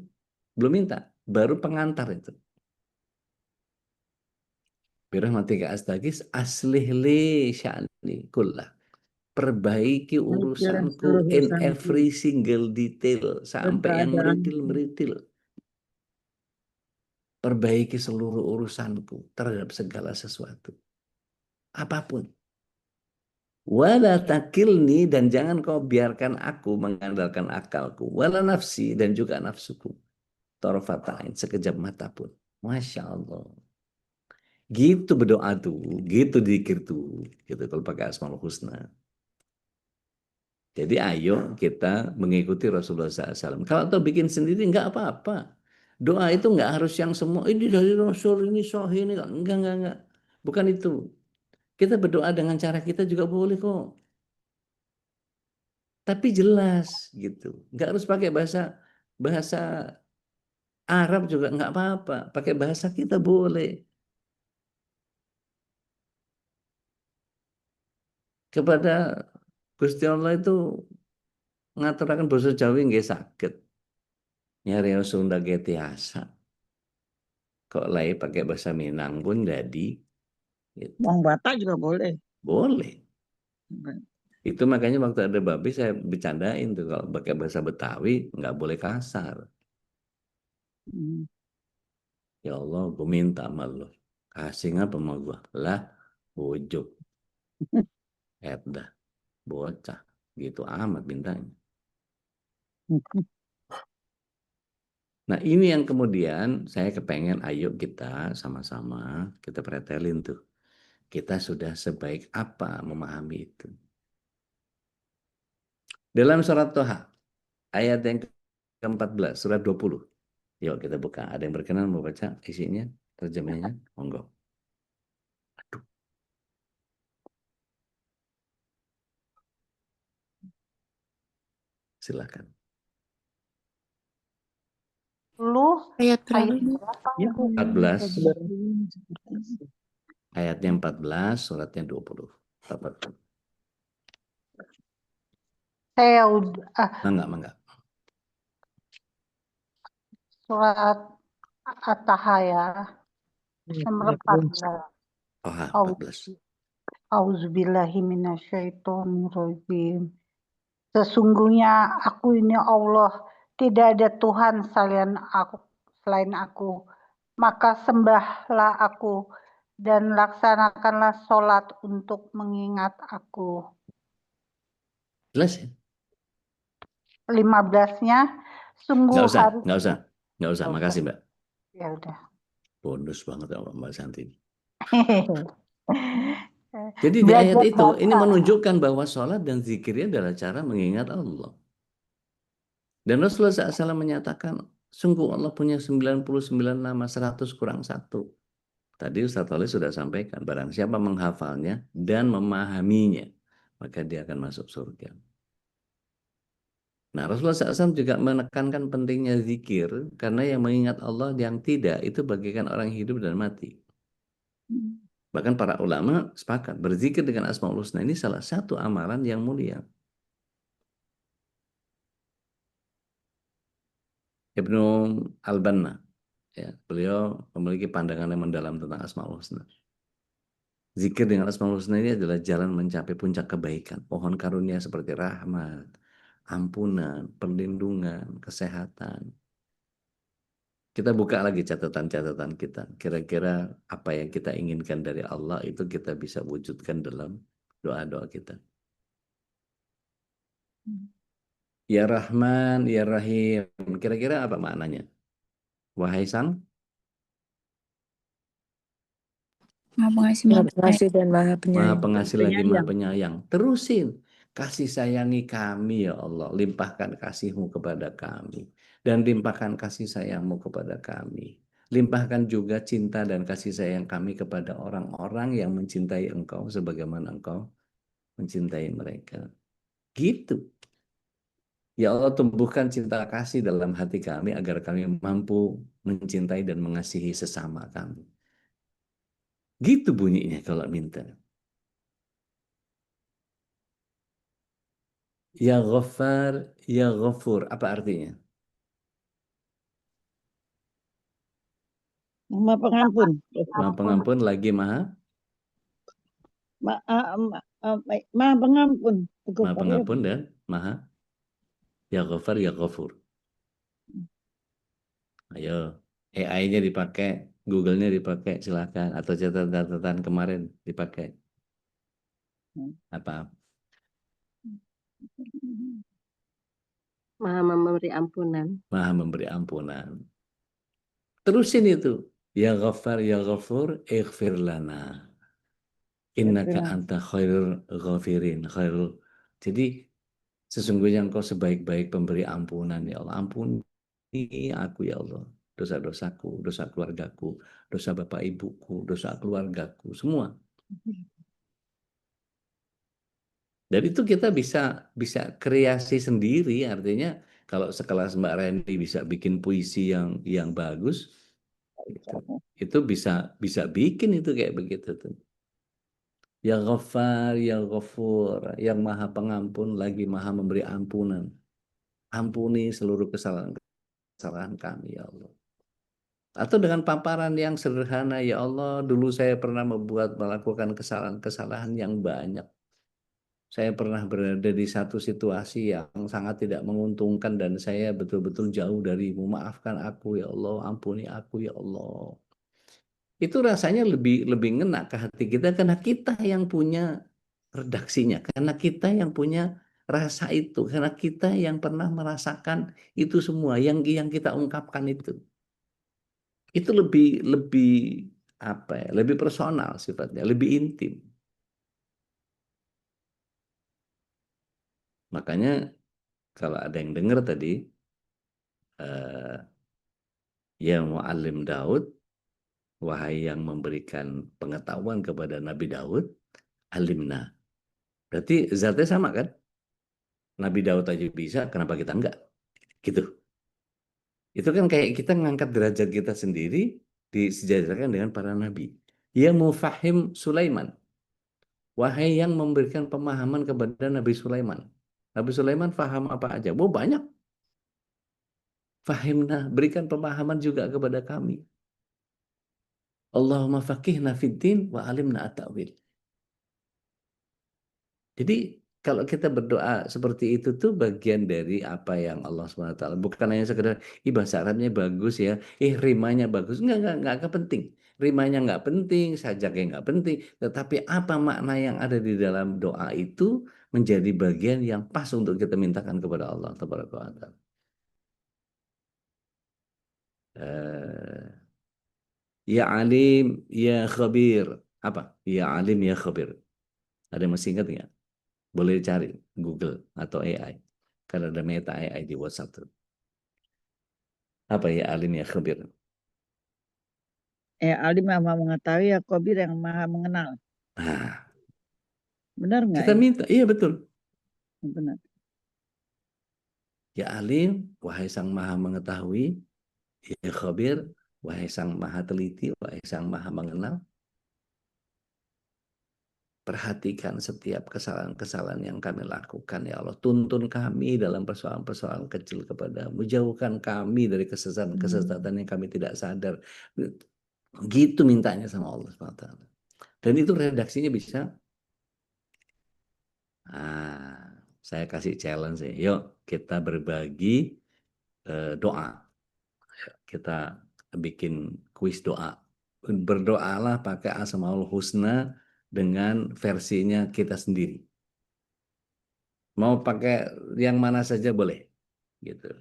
Belum minta. Baru pengantar itu. Birahmatika astaghis aslih li sya'ni kullah. Perbaiki urusanku in every single detail. Sampai yang meritil-meritil. Perbaiki seluruh urusanku terhadap segala sesuatu. Apapun. Wala takilni, dan jangan kau biarkan aku mengandalkan akalku. Wala nafsi, dan juga nafsuku. Torofatain, sekejap mata pun. Masya Allah. Gitu berdoa tuh, gitu dikir tuh. Gitu kalau pakai Asmaul Husna. Jadi ayo kita mengikuti Rasulullah SAW. Kalau tahu bikin sendiri nggak apa-apa. Doa itu nggak harus yang semua, ini dari Rasul, ini sahih, ini enggak. Bukan itu. Kita berdoa dengan cara kita juga boleh kok. Tapi jelas gitu. Nggak harus pakai bahasa Arab juga nggak apa-apa. Pakai bahasa kita boleh. Kepada Gusti Allah itu ngaturaken basa Jawi nggih saged. Nyari Sunda ge tiasa. Kok lain pakai bahasa Minang pun jadi. Gitu. Wong Batak juga boleh. Boleh. Itu makanya waktu ada babi saya bercandain tuh kalau pakai bahasa Betawi nggak boleh kasar. Ya Allah, gue minta sama lo. Kasih apa sama gue? Lah, bujuk. Dah, bocah. Gitu amat mintanya. Nah ini yang kemudian saya kepengen ayo kita sama-sama kita pretelin tuh. Kita sudah sebaik apa memahami itu. Dalam surat Toha, ayat yang ke-14, surat 20. Yuk kita buka. Ada yang berkenan mau baca isinya, terjemahnya? Monggo. Silakan. Lu Ayat ayat berapa, Bu? berapa? Ya, 14. Seperti Ayatnya 14, suratnya 20. Tepat. Saya udah Mangga. surat At-Taha ya, nomor 14. Toha Au- 14. Auzubillahi minasyaitonirrajim. Sesungguhnya aku ini Allah, tidak ada Tuhan selain aku. Maka sembahlah aku dan laksanakanlah sholat untuk mengingat aku. Jelas ya? 15-nya, sungguh Nggak usah. hari Nggak usah. Nggak usah. Makasih, Mbak. Ya udah. Bonus banget ya Mbak Santi. Jadi di Belajar ayat itu, ini bahasa. menunjukkan bahwa sholat dan zikirnya adalah cara mengingat Allah. Dan Rasulullah SAW menyatakan, sungguh Allah punya 99 nama, 100 kurang 1. Tadi Ustaz Toleh sudah sampaikan, barang siapa menghafalnya dan memahaminya, maka dia akan masuk surga. Nah, Rasulullah SAW juga menekankan pentingnya zikir, karena yang mengingat Allah yang tidak, itu bagaikan orang hidup dan mati. Bahkan para ulama sepakat, berzikir dengan Asmaul Husna ini salah satu amalan yang mulia. Ibnu Al-Banna, ya, beliau memiliki pandangan yang mendalam tentang Asmaul Husna. Zikir dengan Asmaul Husna ini adalah jalan mencapai puncak kebaikan. Pohon karunia seperti rahmat, ampunan, perlindungan, kesehatan. Kita buka lagi catatan-catatan kita. Kira-kira apa yang kita inginkan dari Allah itu kita bisa wujudkan dalam doa-doa kita. Ya Rahman, Ya Rahim. Kira-kira apa maknanya? Wahai Sang Maha pengasih, Maha maha pengasih dan maha Maha penyayang. Pengasih lagi Maha Penyayang. Terusin. Kasih sayangi kami ya Allah. Limpahkan kasih-Mu kepada kami. Dan limpahkan kasih sayang-Mu kepada kami. Limpahkan juga cinta dan kasih sayang kami kepada orang-orang yang mencintai Engkau sebagaimana Engkau mencintai mereka. Gitu. Ya Allah, tumbuhkan cinta kasih dalam hati kami agar kami mampu mencintai dan mengasihi sesama kami. Gitu bunyinya kalau minta. Ya Ghaffar, Ya Ghafur. Apa artinya? Maha pengampun. Maha pengampun lagi maha Maha pengampun. Maha pengampun dan maha Ya Ghaffar, Ya Ghafur. Ayo, AI-nya dipakai, Google-nya dipakai, silakan. Atau catatan-catatan kemarin dipakai. Apa? Maha memberi ampunan. Maha memberi ampunan. Terusin itu. Ya Ghaffar, Ya Ghafur, ighfir lana. Innaka anta khairul ghafirin. Jadi sesungguhnya Engkau sebaik-baik pemberi ampunan ya Allah. Ampuni aku ya Allah. Dosa-dosaku, dosa keluargaku, dosa bapak ibuku, dosa keluargaku, semua. Dan itu kita bisa kreasi sendiri, artinya kalau sekelas Mbak Reni bisa bikin puisi yang bagus, itu bisa bikin itu kayak begitu tuh. Ya Ghaffar, Ya Ghafur, yang maha pengampun lagi maha memberi ampunan. Ampuni seluruh kesalahan kami ya Allah. Atau dengan paparan yang sederhana, ya Allah, dulu saya pernah melakukan kesalahan-kesalahan yang banyak. Saya pernah berada di satu situasi yang sangat tidak menguntungkan dan saya betul-betul jauh darimu. Maafkan aku ya Allah, ampuni aku ya Allah. Itu rasanya lebih ngena ke hati kita karena kita yang punya redaksinya, karena kita yang punya rasa itu, karena kita yang pernah merasakan itu semua yang kita ungkapkan itu. Itu lebih apa ya? Lebih personal sifatnya, lebih intim. Makanya kalau ada yang dengar tadi, ya Muallim Daud, wahai yang memberikan pengetahuan kepada Nabi Daud, alimna. Berarti zatnya sama kan? Nabi Daud aja bisa, kenapa kita enggak? Gitu. Itu kan kayak kita ngangkat derajat kita sendiri disejajarkan dengan para nabi. Ya mufahim Sulaiman. Wahai yang memberikan pemahaman kepada Nabi Sulaiman. Nabi Sulaiman faham apa aja? Oh, banyak. Fahimna, berikan pemahaman juga kepada kami. Allahumma faqihna fid din wa alimna at-ta'wil. Jadi kalau kita berdoa seperti itu tuh bagian dari apa yang Allah SWT. Bukan hanya sekedar, bahasa Arabnya bagus ya, rimanya bagus. Enggak penting. Rimanya enggak penting, sajaknya enggak penting. Tetapi apa makna yang ada di dalam doa itu menjadi bagian yang pas untuk kita mintakan kepada Allah Tabaraka wa Ta'ala. Ya alim, ya khabir. Apa? Ya alim, ya khabir. Ada yang masih ingat nggak? Boleh cari Google atau AI. Karena ada Meta AI di WhatsApp tuh. Apa ya alim, ya khabir? Alim yang maha mengetahui, ya Khabir yang maha mengenal. Nah, Benar nggak kita ya? minta, iya betul. Benar. Ya alim, wahai sang maha mengetahui. Ya khabir, wahai sang maha teliti, wahai sang maha mengenal. Perhatikan setiap kesalahan-kesalahan yang kami lakukan, ya Allah. Tuntun kami dalam persoalan-persoalan kecil kepadamu. Jauhkan kami dari kesesatan-kesesatan yang kami tidak sadar. Gitu mintanya sama Allah SWT. Dan itu redaksinya bisa. Saya kasih challenge ya. Yuk kita berbagi doa. Kita bikin kuis doa. Berdoalah pakai Asmaul Husna dengan versinya kita sendiri. Mau pakai yang mana saja boleh. Gitu.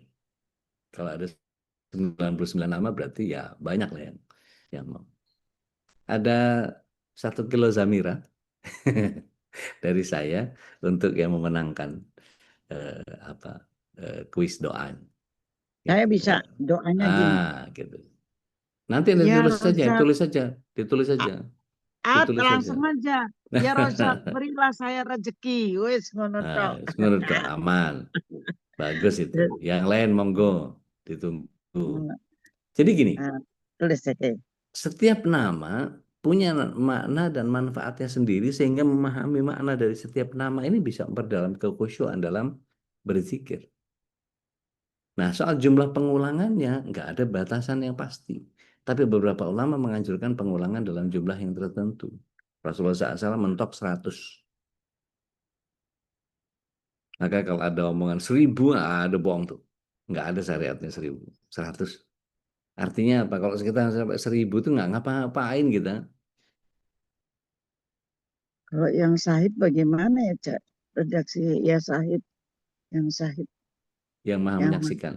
Kalau ada 99 nama berarti ya banyak lah yang mau. Ada 1 kilo Zamira dari saya untuk yang memenangkan kuis doa. Saya Gitu. bisa doanya gini. Gitu. Nanti Ya ditulis saja, Rozak, ditulis saja. langsung aja. Ya Rozak, berilah saya rezeki. Wis ngono tok. Menurut aman. Bagus itu. Yang lain monggo ditunggu. Jadi gini, Tulis saja. setiap nama punya makna dan manfaatnya sendiri sehingga memahami makna dari setiap nama ini bisa memperdalam kekhusyuan dalam berzikir. Nah, soal jumlah pengulangannya nggak ada batasan yang pasti. Tapi beberapa ulama menganjurkan pengulangan dalam jumlah yang tertentu. Rasulullah SAW mentok 100. Maka kalau ada omongan 1000, ada bohong tuh. Nggak ada syariatnya 1000. 100. Artinya apa? Kalau sekitar sampai 1000 itu nggak ngapa-ngapain kita. Kalau yang syahid bagaimana ya, Cak? Redaksi ya syahid. Yang syahid. Yang maha menyaksikan.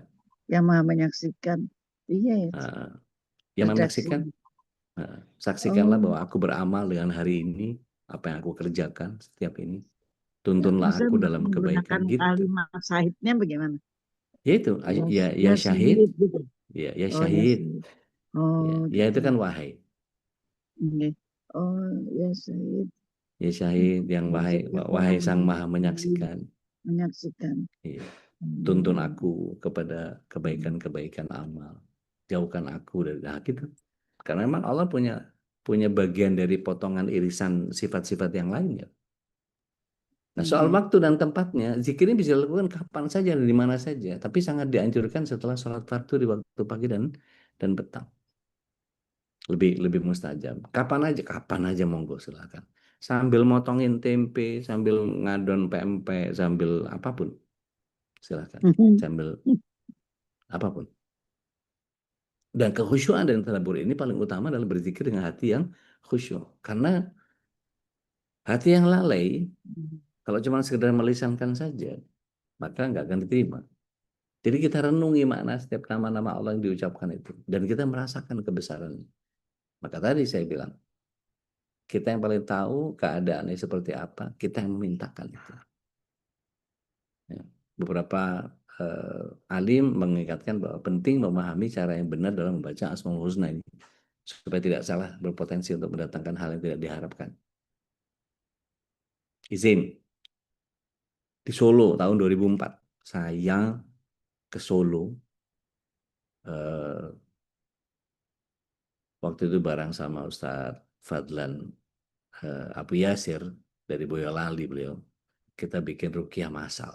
Yang maha menyaksikan. Iya ya. Yang maha menyaksikan. Saksikanlah bahwa aku beramal dengan hari ini. Apa yang aku kerjakan setiap ini. Tuntunlah aku dalam kebaikan. Gitu. Kalimat syahidnya bagaimana? Ya itu. Ya syahid. Gitu. Ya syahid. Ya itu kan wahai. Oh ya syahid. Ya syahid yang wahai sang maha menyaksikan. Menyaksikan. Iya. Tuntun aku kepada kebaikan-kebaikan amal. Jauhkan aku dari gitu. Karena memang Allah punya bagian dari potongan irisan sifat-sifat yang lainnya. Nah, soal waktu dan tempatnya, zikirnya bisa dilakukan kapan saja dan di mana saja, tapi sangat dianjurkan setelah sholat fardu di waktu pagi dan petang. Lebih mustajab. Kapan aja monggo silakan. Sambil motongin tempe, sambil ngadon pempek, sambil apapun. Silakan. Sambil apapun. Dan kekhusyuan dan tadabbur ini paling utama adalah berzikir dengan hati yang khusyuk. Karena hati yang lalai, kalau cuma sekedar melisankan saja, maka nggak akan diterima. Jadi kita renungi makna setiap nama-nama Allah yang diucapkan itu. Dan kita merasakan kebesarannya. Maka tadi saya bilang, kita yang paling tahu keadaannya seperti apa, kita yang memintakan itu. Ya. beberapa alim mengingatkan bahwa penting memahami cara yang benar dalam membaca Asmaul Husna ini supaya tidak salah berpotensi untuk mendatangkan hal yang tidak diharapkan. Izin di Solo tahun 2004 saya ke Solo waktu itu bareng sama Ustadz Fadlan Abu Yasir dari Boyolali beliau. Kita bikin ruqyah massal.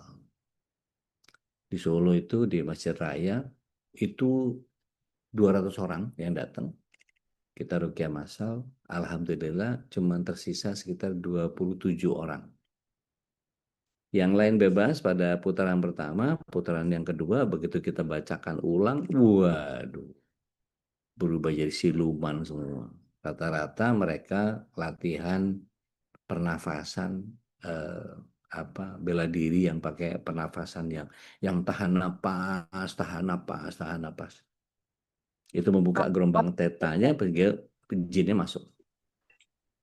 Di Solo itu di Masjid Raya itu 200 orang yang datang. Kita ruqyah massal, alhamdulillah cuma tersisa sekitar 27 orang. Yang lain bebas pada putaran pertama, putaran yang kedua begitu kita bacakan ulang, waduh, berubah jadi siluman semua. Rata-rata mereka latihan pernafasan bela diri yang pakai pernafasan yang tahan napas. Itu membuka gelombang tetanya, jinnya masuk.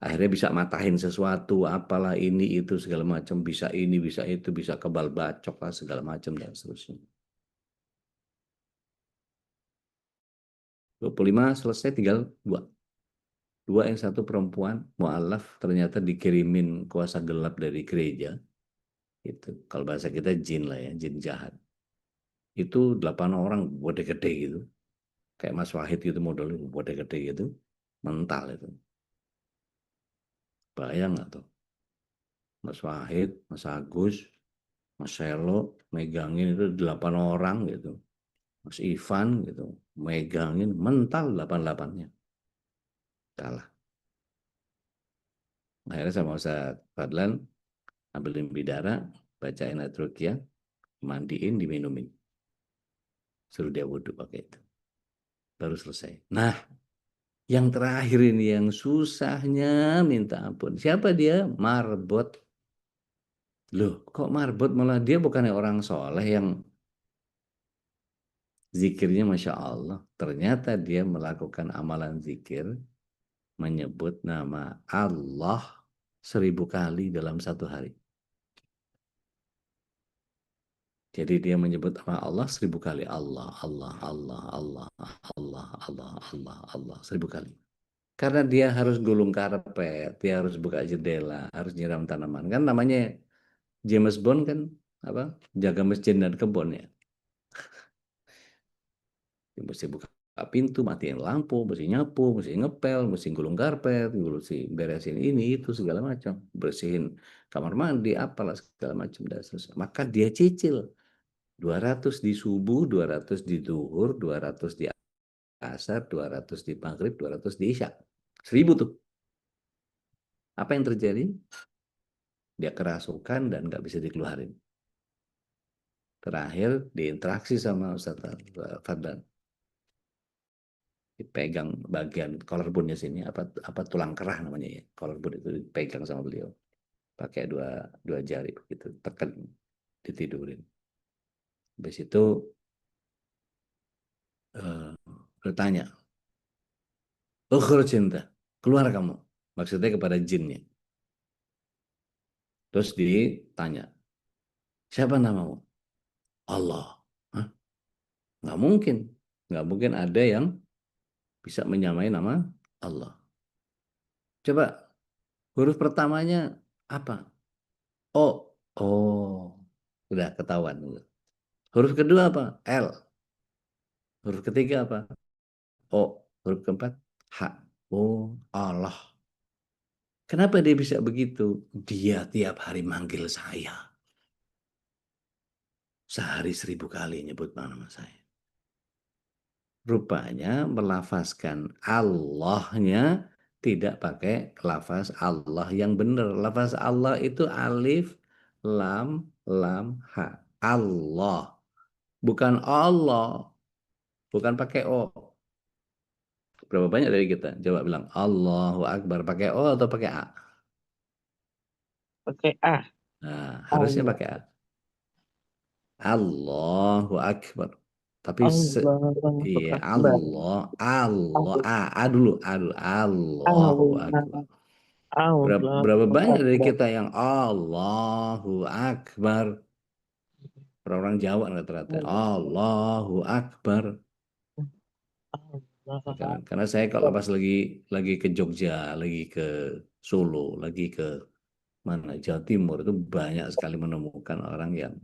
Akhirnya bisa matahin sesuatu, apalah ini itu segala macam, bisa ini, bisa itu, bisa kebal bacok lah segala macam dan seterusnya. 25 selesai, tinggal 2. 2 yang satu perempuan, mu'alaf, ternyata dikirimin kuasa gelap dari gereja. Itu kalau bahasa kita jin lah ya, jin jahat. Itu 8 orang gede-gede gitu. Kayak Mas Wahid gitu modelnya, gede-gede gitu. Mental itu. Bayang nggak tuh? Mas Wahid, Mas Agus, Mas Selo, megangin itu 8 orang gitu. Mas Ivan gitu, megangin mental 8-8-nya. Kalah. Akhirnya sama Ustaz Fadlan, ambilin bidara, bacain ayat ruqyah, mandiin, diminumin. Suruh dia wudhu pakai itu. Baru selesai. Nah, yang terakhir ini yang susahnya minta ampun. Siapa dia? Marbot. Loh, kok marbot? Malah dia bukannya orang soleh yang zikirnya Masya Allah. Ternyata dia melakukan amalan zikir, menyebut nama Allah 1000 kali dalam satu hari. Jadi dia menyebut nama Allah 1000 kali. Allah, Allah, Allah, Allah, Allah, Allah, Allah, Allah 1000 kali. Karena dia harus gulung karpet, dia harus buka jendela, harus nyiram tanaman. Kan namanya James Bond kan apa? Jaga masjid dan kebun ya. Dia mesti buka pintu, matiin lampu, mesti nyapu, mesti ngepel, mesti gulung karpet, mesti beresin ini itu segala macam, bersihin kamar mandi, apalah segala macam dan seterusnya. Maka dia cicil 200 di subuh, 200 di zuhur, 200 di asar, 200 di maghrib, 200 di isya. 1000 tuh. Apa yang terjadi? Dia kerasukan dan nggak bisa dikeluarin. Terakhir diinteraksi sama Ustaz Fadlan. Dipegang bagian collarbone-nya sini, apa tulang kerah namanya ya. Collarbone itu dipegang sama beliau. Pakai dua jari begitu, tekan, ditidurin. Habis itu bertanya, cinta, keluar kamu. Maksudnya kepada jinnya. Terus ditanya, siapa namamu? Allah. Hah? Nggak mungkin ada yang bisa menyamai nama Allah. Coba huruf pertamanya apa? O. Oh, udah ketahuan. Huruf kedua apa? L. Huruf ketiga apa? O. Huruf keempat H. Oh, Allah. Kenapa dia bisa begitu? Dia tiap hari manggil saya. Sehari 1000 kali nyebut nama saya. Rupanya melafazkan Allahnya tidak pakai lafaz Allah yang benar. Lafaz Allah itu alif, lam, ha. Allah. Bukan Allah. Bukan pakai O. Berapa banyak dari kita? Coba bilang Allahu Akbar. Pakai O atau pakai A? Pakai A. Nah, harusnya pakai A. Allahu Akbar. Tapi iya, Allah, A dulu, Allahu Akbar. Berapa banyak dari kita yang Allahu Akbar? Orang-orang Jawa rata-rata Allahu Akbar. Karena saya kalau pas lagi ke Jogja, lagi ke Solo, lagi ke mana Jawa Timur itu banyak sekali menemukan orang yang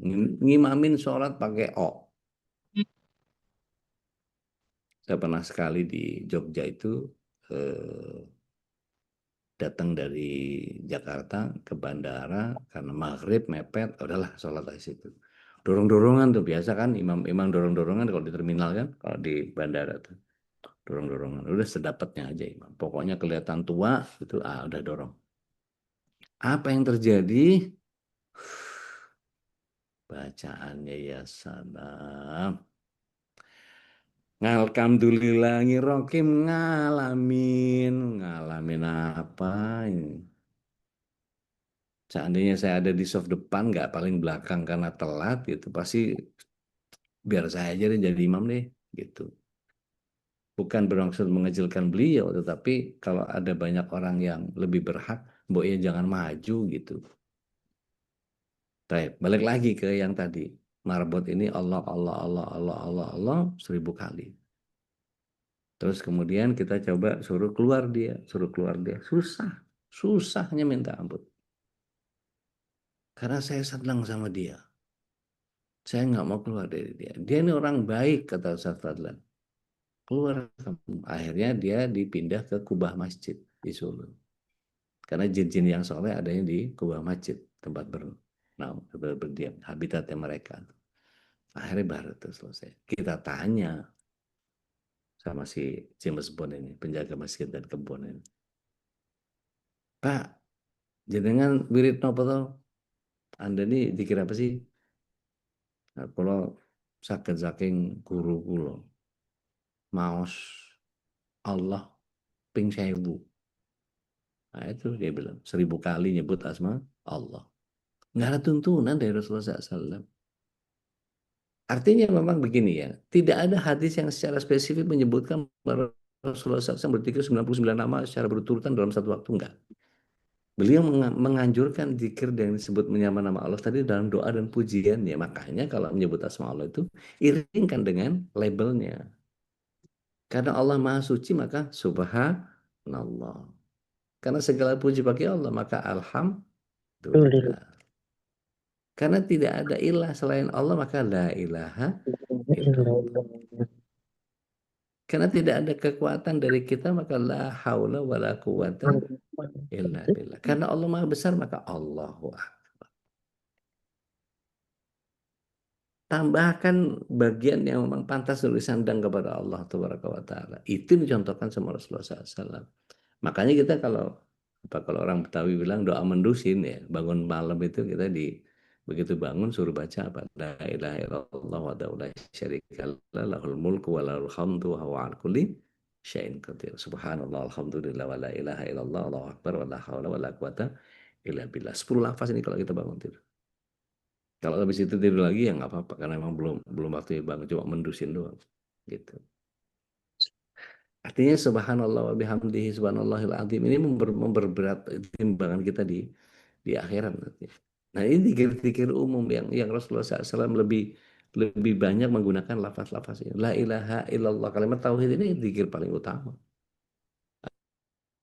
ngimamin sholat pakai O. Saya pernah sekali di Jogja itu datang dari Jakarta ke bandara karena maghrib mepet, udahlah sholat di situ. Dorong-dorongan tuh biasa kan, imam dorong-dorongan kalau di terminal kan, kalau di bandara tuh dorong-dorongan. Udah sedapatnya aja imam. Pokoknya kelihatan tua itu udah dorong. Apa yang terjadi? Bacaannya ya salam. Alhamdulillah ngirokim ngalamin apa ini? Seandainya saya ada di soft depan, nggak paling belakang karena telat gitu, pasti biar saya aja deh jadi imam deh gitu. Bukan bermaksud mengecilkan beliau, tetapi kalau ada banyak orang yang lebih berhak, mbok ya jangan maju gitu. Baik, balik lagi ke yang tadi. Marbot ini Allah, Allah, Allah, Allah, Allah, Allah 1000 kali. Terus kemudian kita coba suruh keluar dia. Susah. Susahnya minta ampun. Karena saya senang sama dia. Saya nggak mau keluar dari dia. Dia ini orang baik, kata Ustaz Fadlan. Keluar. Akhirnya dia dipindah ke Kubah Masjid di Solo. Karena jin-jin yang soleh adanya di Kubah Masjid. Tempat berdiam. Habitatnya mereka. Akhirnya baru itu selesai. Kita tanya sama si James Bond ini, penjaga masjid dan kebun ini. Pak, jenengan wirid napa to? Anda ini dikira apa sih? Nah, kalau saged saking guru kula maos Allah ping 1000. Nah itu dia bilang 1000 kali nyebut asma Allah. Nggak ada tuntunan dari Rasulullah SAW. Artinya memang begini ya, tidak ada hadis yang secara spesifik menyebutkan bahwa Rasulullah SAW berzikir 99 nama secara berurutan dalam satu waktu, enggak. Beliau menganjurkan zikir yang disebut menyama nama Allah tadi dalam doa dan pujiannya. Makanya kalau menyebut asma Allah itu iringkan dengan labelnya. Karena Allah Maha Suci maka Subhanallah. Karena segala puji bagi Allah maka Alhamdulillah. Karena tidak ada ilah selain Allah maka la ilaha illallah. Karena tidak ada kekuatan dari kita maka la haula wala quwata illa billah. Karena Allah Maha Besar maka Allahu Akbar. Tambahkan bagian yang memang pantas disandang kepada Allah Taala. Itu dicontohkan sama Rasulullah SAW. Makanya kita kalau orang Betawi bilang doa mendusin ya, bangun malam itu kita begitu bangun suruh baca apa? La ilaha illallah wa la syarika lahul mulku wa lahul hamdu wa huwa ala kulli syai'in qadir. Subhanallah alhamdulillah wa la ilaha illallah Allahu akbar wa la haula wa la quwata illa billah. 10 lafaz ini kalau kita bangun tidur. Kalau habis itu tidur lagi ya nggak apa-apa karena memang belum waktunya bangun, cuma mendusin doang gitu. Artinya subhanallah wa bihamdihi subhanallahil azim ini memperberat timbangan kita di akhirat nanti. Nah, ini zikir-zikir umum yang Rasulullah SAW lebih banyak menggunakan lafaz-lafaz ini. La ilaha illallah, kalimat tauhid ini zikir paling utama.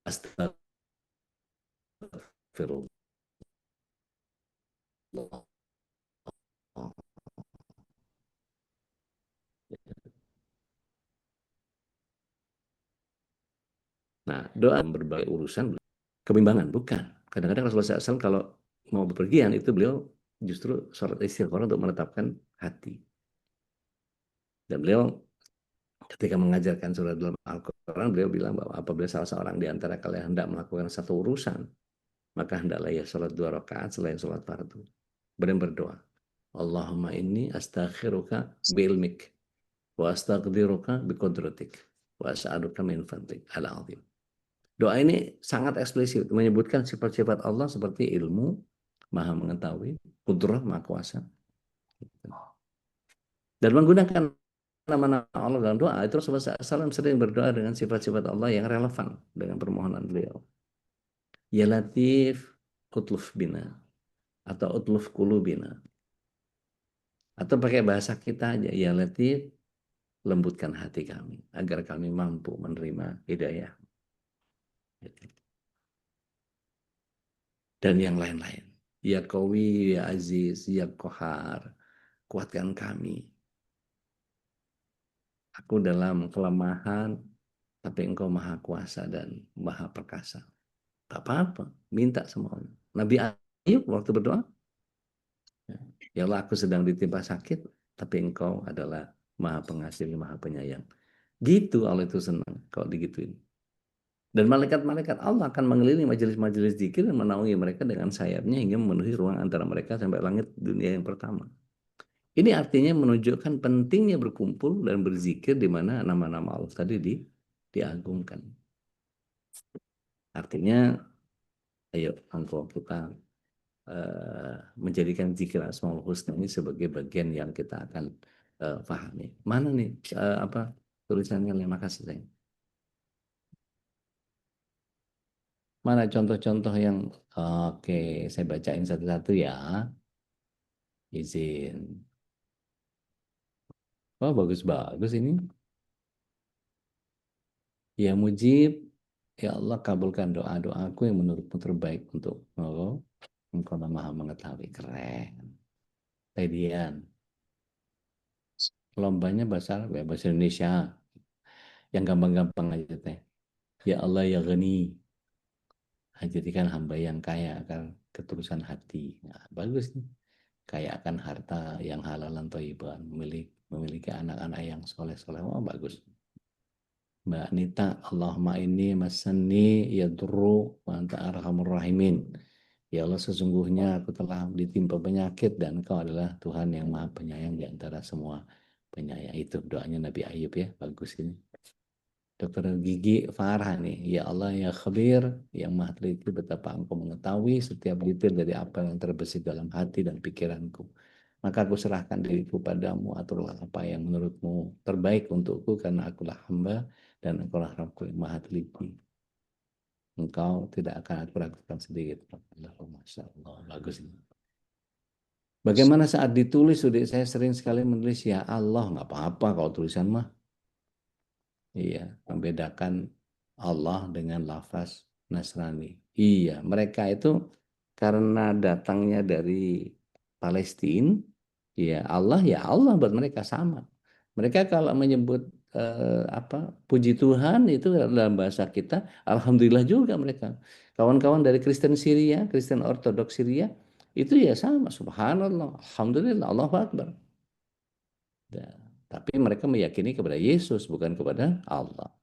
Astagfirullah. Nah, doa berbagai urusan kebimbangan bukan. Kadang-kadang Rasulullah SAW kalau mau bepergian itu beliau justru sholat istighfar untuk menetapkan hati. Dan beliau ketika mengajarkan surat dalam Al-Quran, beliau bilang bahwa apabila salah seorang di antara kalian hendak melakukan satu urusan, maka hendaklah ia sholat 2 rakaat selain sholat fardu. Berdoa. Allahumma inni astakhiruka bi'ilmik wa astaqdiruka biqudratik wa as'aluka min fadlik al-azim. Doa ini sangat eksplisit menyebutkan sifat-sifat Allah seperti ilmu, maha mengetahui, kudrah, maha kuasa. Dan menggunakan nama-nama Allah dalam doa, itu Rasulullah SAW sering berdoa dengan sifat-sifat Allah yang relevan dengan permohonan beliau. Ya Latif, utluf bina, atau utluf kulubina. Atau pakai bahasa kita aja, ya Latif, lembutkan hati kami agar kami mampu menerima hidayah. Dan yang lain-lain. Ya Qawi, ya Aziz, ya Qahar, kuatkan kami. Aku dalam kelemahan, tapi Engkau maha kuasa dan maha perkasa. Tak apa-apa, minta semuanya. Nabi Ayub waktu berdoa, ya Allah aku sedang ditimpa sakit, tapi Engkau adalah maha pengasih, maha penyayang. Gitu Allah itu senang kalau digituin. Dan malaikat-malaikat Allah akan mengelilingi majelis-majelis zikir dan menaungi mereka dengan sayapnya hingga memenuhi ruang antara mereka sampai langit dunia yang pertama. Ini artinya menunjukkan pentingnya berkumpul dan berzikir di mana nama-nama Allah tadi diagungkan. Artinya, ayo engkau kita menjadikan zikir Asmaul Husna ini sebagai bagian yang kita akan pahami. Mana nih apa tulisannya? Terima kasih sayang. Mana contoh-contoh yang oke, saya bacain satu-satu ya. Izin. Oh, bagus-bagus ini. Ya Mujib, ya Allah kabulkan doa-doaku yang menurutmu terbaik untuk Engkau Maha mengetahui. Keren. Tedian. Lombanya bahasa Arab ya, bahasa Indonesia. Yang gampang-gampang aja teh. Ya Allah ya Ghani. Jadikan hamba yang kaya akan ketulusan hati. Nah, bagus nih. Kaya akan harta yang halal dan thayyiban, memiliki anak-anak yang soleh-soleh. Oh, bagus. Mbak Nita, Allahumma inni masani yadurru wa anta arhamur rahimin. Ya Allah, sesungguhnya aku telah ditimpa penyakit dan Engkau adalah Tuhan yang Maha Penyayang di antara semua penyayang. Itu doanya Nabi Ayub ya, bagus ini. Dokter Gigi Farah nih, ya Allah ya Khabir, yang Maha Teliti, betapa Engkau mengetahui setiap detail dari apa yang terbesit dalam hati dan pikiranku. Maka aku serahkan diriku padamu, aturlah apa yang menurutmu terbaik untukku, karena akulah hamba dan Engkaulah Rabbku yang Maha Teliti. Engkau tidak akan aku ragukan sedikit. Masya Allah, bagus ini. Bagaimana saat ditulis, saya sering sekali menulis ya Allah, nggak apa-apa kalau tulisan mah. Iya, membedakan Allah dengan lafaz Nasrani. Iya, mereka itu karena datangnya dari Palestina, ya Allah buat mereka sama. Mereka kalau menyebut puji Tuhan itu dalam bahasa kita, alhamdulillah juga mereka. Kawan-kawan dari Kristen Syria, Kristen Ortodoks Syria, itu ya sama, subhanallah, alhamdulillah, Allahu Akbar. Ya, tapi mereka meyakini kepada Yesus, bukan kepada Allah.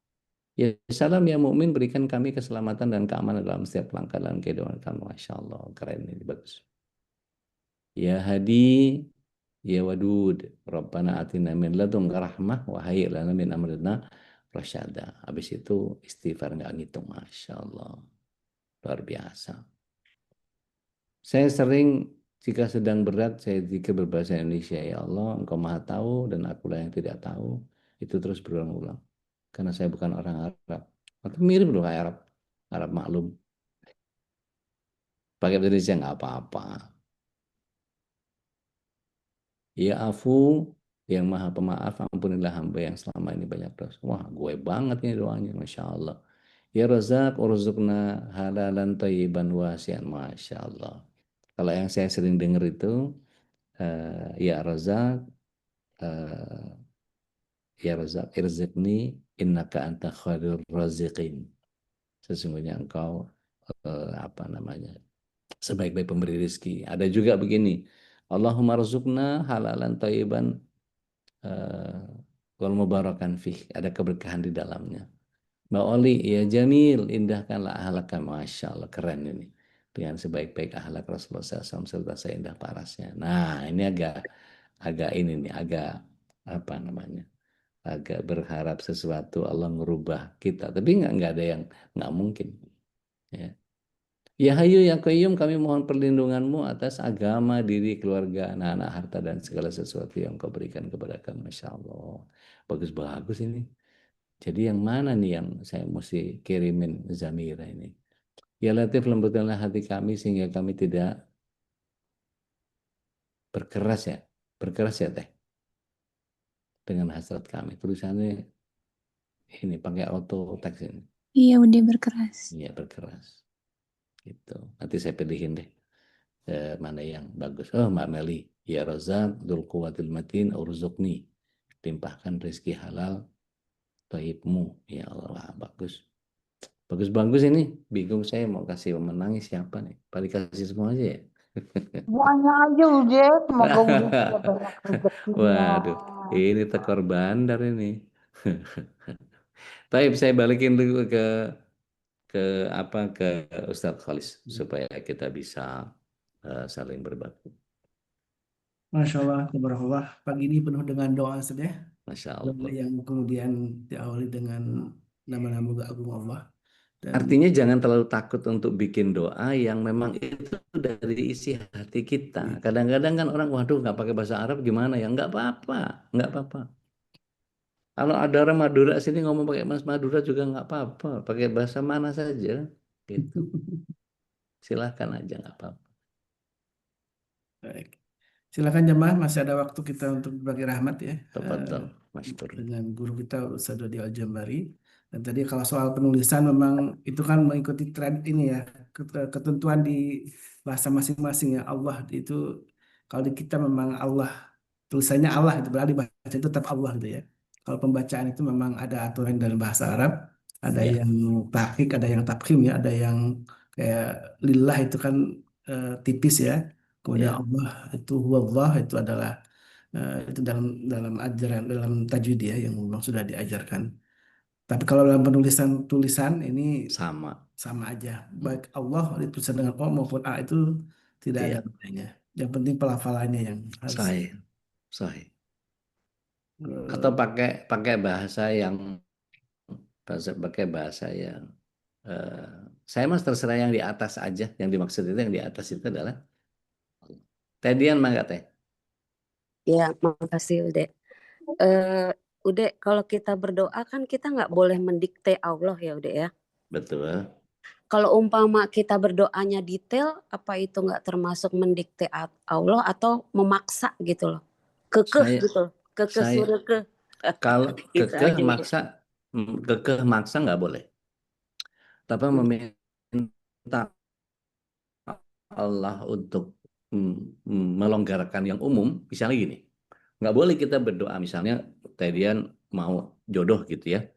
Ya salam ya mukmin, berikan kami keselamatan dan keamanan dalam setiap langkah dalam kehidupan kami. Masya Allah, keren ini, bagus. Ya Hadi, ya Wadud, Rabbana atina min ladunka rahmah wa hayyi lana min amrina rasyada. Habis itu istighfar nggak ngitung, Masya Allah. Luar biasa. Saya sering jika sedang berat, saya zikir berbahasa Indonesia. Ya Allah, Engkau Maha Tahu dan akulah yang tidak tahu. Itu terus berulang-ulang. Karena saya bukan orang Arab. Atau mirip loh kayak Arab. Arab maklum. Pakai bahasa Indonesia nggak apa-apa. Ya Afu, yang Maha Pemaaf, ampunilah hamba yang selama ini banyak dosa. Wah, gue banget nih doanya, Masya Allah. Ya Razak, urzuqna halalan thayyiban wasian, Masya Allah. Kalau yang saya sering dengar itu, ya Razak, ya Razak, irziqni innaka anta khairur raziqin. Sesungguhnya engkau apa namanya, sebaik-baik pemberi rezeki. Ada juga begini, Allahumma rzuqna halalan thayyiban wal mubarakan fih. Ada keberkahan di dalamnya. Mbak Oli, ya Jamil, indahkanlah ahlak kami. Masya Allah, keren ini. Dengan sebaik-baik ahlak Rasulullah SAW serta seindah parasnya. Nah, ini agak ini nih, agak apa namanya, agak berharap sesuatu Allah merubah kita. Tapi nggak ada yang nggak mungkin. Ya. Ya Hayyu ya Qayyum, kami mohon perlindunganmu atas agama, diri, keluarga, anak-anak, harta, dan segala sesuatu yang kau berikan kepada kami. Masya Allah. Bagus-bagus ini. Jadi yang mana nih yang saya mesti kirimin Zamira ini? Ya Latif, lembutkanlah hati kami sehingga kami tidak berkeras ya. Berkeras ya Teh. Dengan hasrat kami. Tulisannya ini pakai auto text ini. Iya, udah berkeras. Iya berkeras. Gitu. Nanti saya pilihin deh. Mana yang bagus. Oh Mbak Meli. Ya Razak, Dzul Quwwatil Matin, Urzuqni. Limpahkan rezeki halal, thayyibmu. Ya Allah, wah, bagus. Bagus-bagus ini. Bingung saya mau kasih pemenangnya siapa nih. Paling kasih semua aja ya. Semuanya aja udah, semoga udah bisa banyak rezekinya. Waduh, ini tekor bandar ini. Tapi saya balikin dulu ke Ustadz Khalis supaya kita bisa saling berbagi. Masya Allah, tabarakallah. Pagi ini penuh dengan doa saja. Masya Doa Allah. yang kemudian diawali dengan nama-nama agung Allah. Dan Artinya jangan terlalu takut untuk bikin doa yang memang itu dari isi hati kita. Kadang-kadang kan orang, waduh nggak pakai bahasa Arab gimana ya? Nggak apa-apa, nggak apa-apa. Kalau ada orang Madura sini ngomong pakai bahasa Madura juga nggak apa-apa. Pakai bahasa mana saja, gitu. Silahkan aja nggak apa-apa. baik. Silakan jemaah, masih ada waktu kita untuk berbagi rahmat ya. Tafadhal, masykur. Dengan guru kita Ustaz Dodi Al-Jambari. Dan tadi kalau soal penulisan memang itu kan mengikuti tren ini ya, ketentuan di bahasa masing-masing ya. Allah itu kalau di kita memang Allah, tulisannya Allah itu berarti bahasa itu tetap Allah gitu ya. Kalau pembacaan itu memang ada aturan dalam bahasa Arab, ada Ya, yang tahqiq, ada yang tafkhim ya, ada yang kayak lillah itu kan tipis ya. Kemudian ya, Allah itu huwallah itu adalah itu dalam dalam ajaran dalam tajwid ya yang memang sudah diajarkan. Tapi kalau dalam penulisan tulisan ini sama. sama aja. Baik Allah ditulisan dengan O maupun A itu tidak ada Iya, bedanya. Yang penting pelafalannya yang harus sahih, sahih. Atau eh, pakai bahasa yang pakai bahasa yang saya mas terserah yang di atas aja. Yang dimaksud itu yang di atas itu adalah Tedian mangga teh. Ya, makasih Ude. Ude, kalau kita berdoa kan kita nggak boleh mendikte Allah ya Ude ya. Betul. Kalau umpama kita berdoanya detail, apa itu nggak termasuk mendikte Allah atau memaksa gitu loh? Kekeh Saya gitu, kekeh saya suruh ke. kalau Gitu kekeh aja Ude. maksa nggak boleh. Tapi meminta Allah untuk melonggarkan yang umum, misalnya gini, nggak boleh kita berdoa misalnya Tedian mau jodoh gitu ya.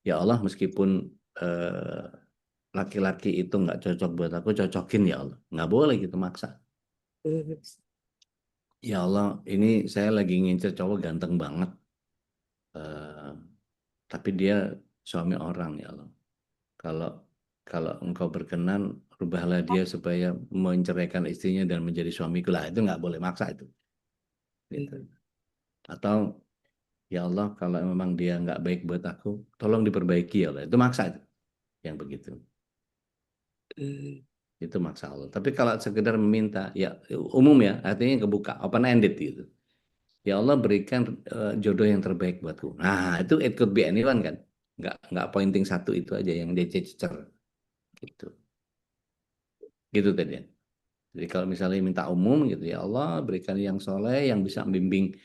Ya Allah meskipun laki-laki itu nggak cocok buat aku, cocokin ya Allah. Nggak boleh gitu maksa. Ya Allah, ini saya lagi ngincer cowok ganteng banget. Tapi dia suami orang ya Allah. Kalau kalau engkau berkenan, rubahlah dia supaya menceraikan istrinya dan menjadi suamiku lah. Itu nggak boleh maksa itu. Gitu. Atau ya Allah, kalau memang dia nggak baik buat aku, tolong diperbaiki ya Allah. Itu maksa itu. Yang begitu. Itu maksa Allah. Tapi kalau sekedar meminta, ya umum ya, artinya kebuka, open ended gitu. Ya Allah berikan jodoh yang terbaik buatku. Nah itu it could be anyone kan. Nggak pointing satu itu aja yang dia cecer. Gitu. Gitu tadi. Jadi kalau misalnya minta umum gitu ya Allah berikan yang soleh yang bisa membimbing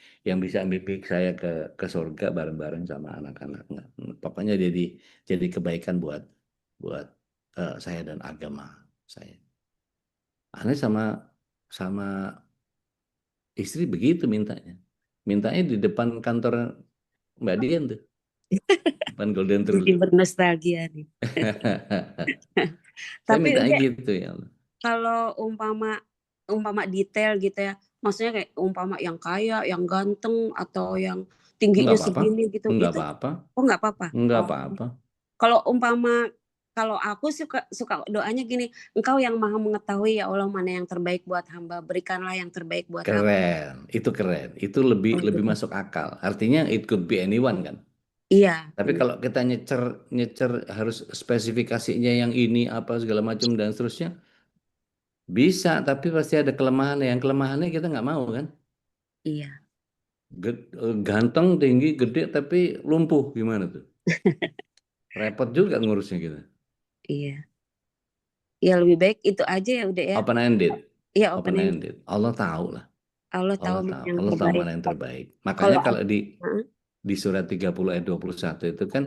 saya ke surga bareng-bareng sama anak-anak. Pokoknya jadi kebaikan buat buat saya dan agama saya. Aneh sama istri begitu mintanya. Mintanya di depan kantor Mbak Dian tuh. Depan Golden Jadi True. bernostalgia nih. Saya Tapi mintanya Ude, gitu ya Allah. kalau umpama detail gitu ya, maksudnya kayak umpama yang kaya, yang ganteng atau yang tingginya Enggak apa-apa. segini gitu, Enggak itu apa-apa. nggak apa-apa. Enggak Oh. apa-apa. Kalau aku suka doanya gini, Engkau yang maha mengetahui ya Allah mana yang terbaik buat hamba, berikanlah yang terbaik buat hamba. Keren. Itu keren. Itu lebih Oh, gitu. masuk akal. Artinya it could be anyone kan. Iya. Tapi kalau kita nyecer harus spesifikasinya yang ini apa segala macam dan seterusnya bisa, tapi pasti ada kelemahan. Yang kelemahannya kita nggak mau kan. Iya. Ganteng, tinggi, gede tapi lumpuh gimana tuh? Repot juga ngurusnya kita. Iya. Ya lebih baik itu aja ya udah ya. Open ended. Iya Open ended. Allah tahu lah. Allah tahu Allah mana tahu. yang Allah tahu terbaik. mana yang terbaik. Kalau Makanya kalau aku, Heeh. di surat 30 ayat 21 itu kan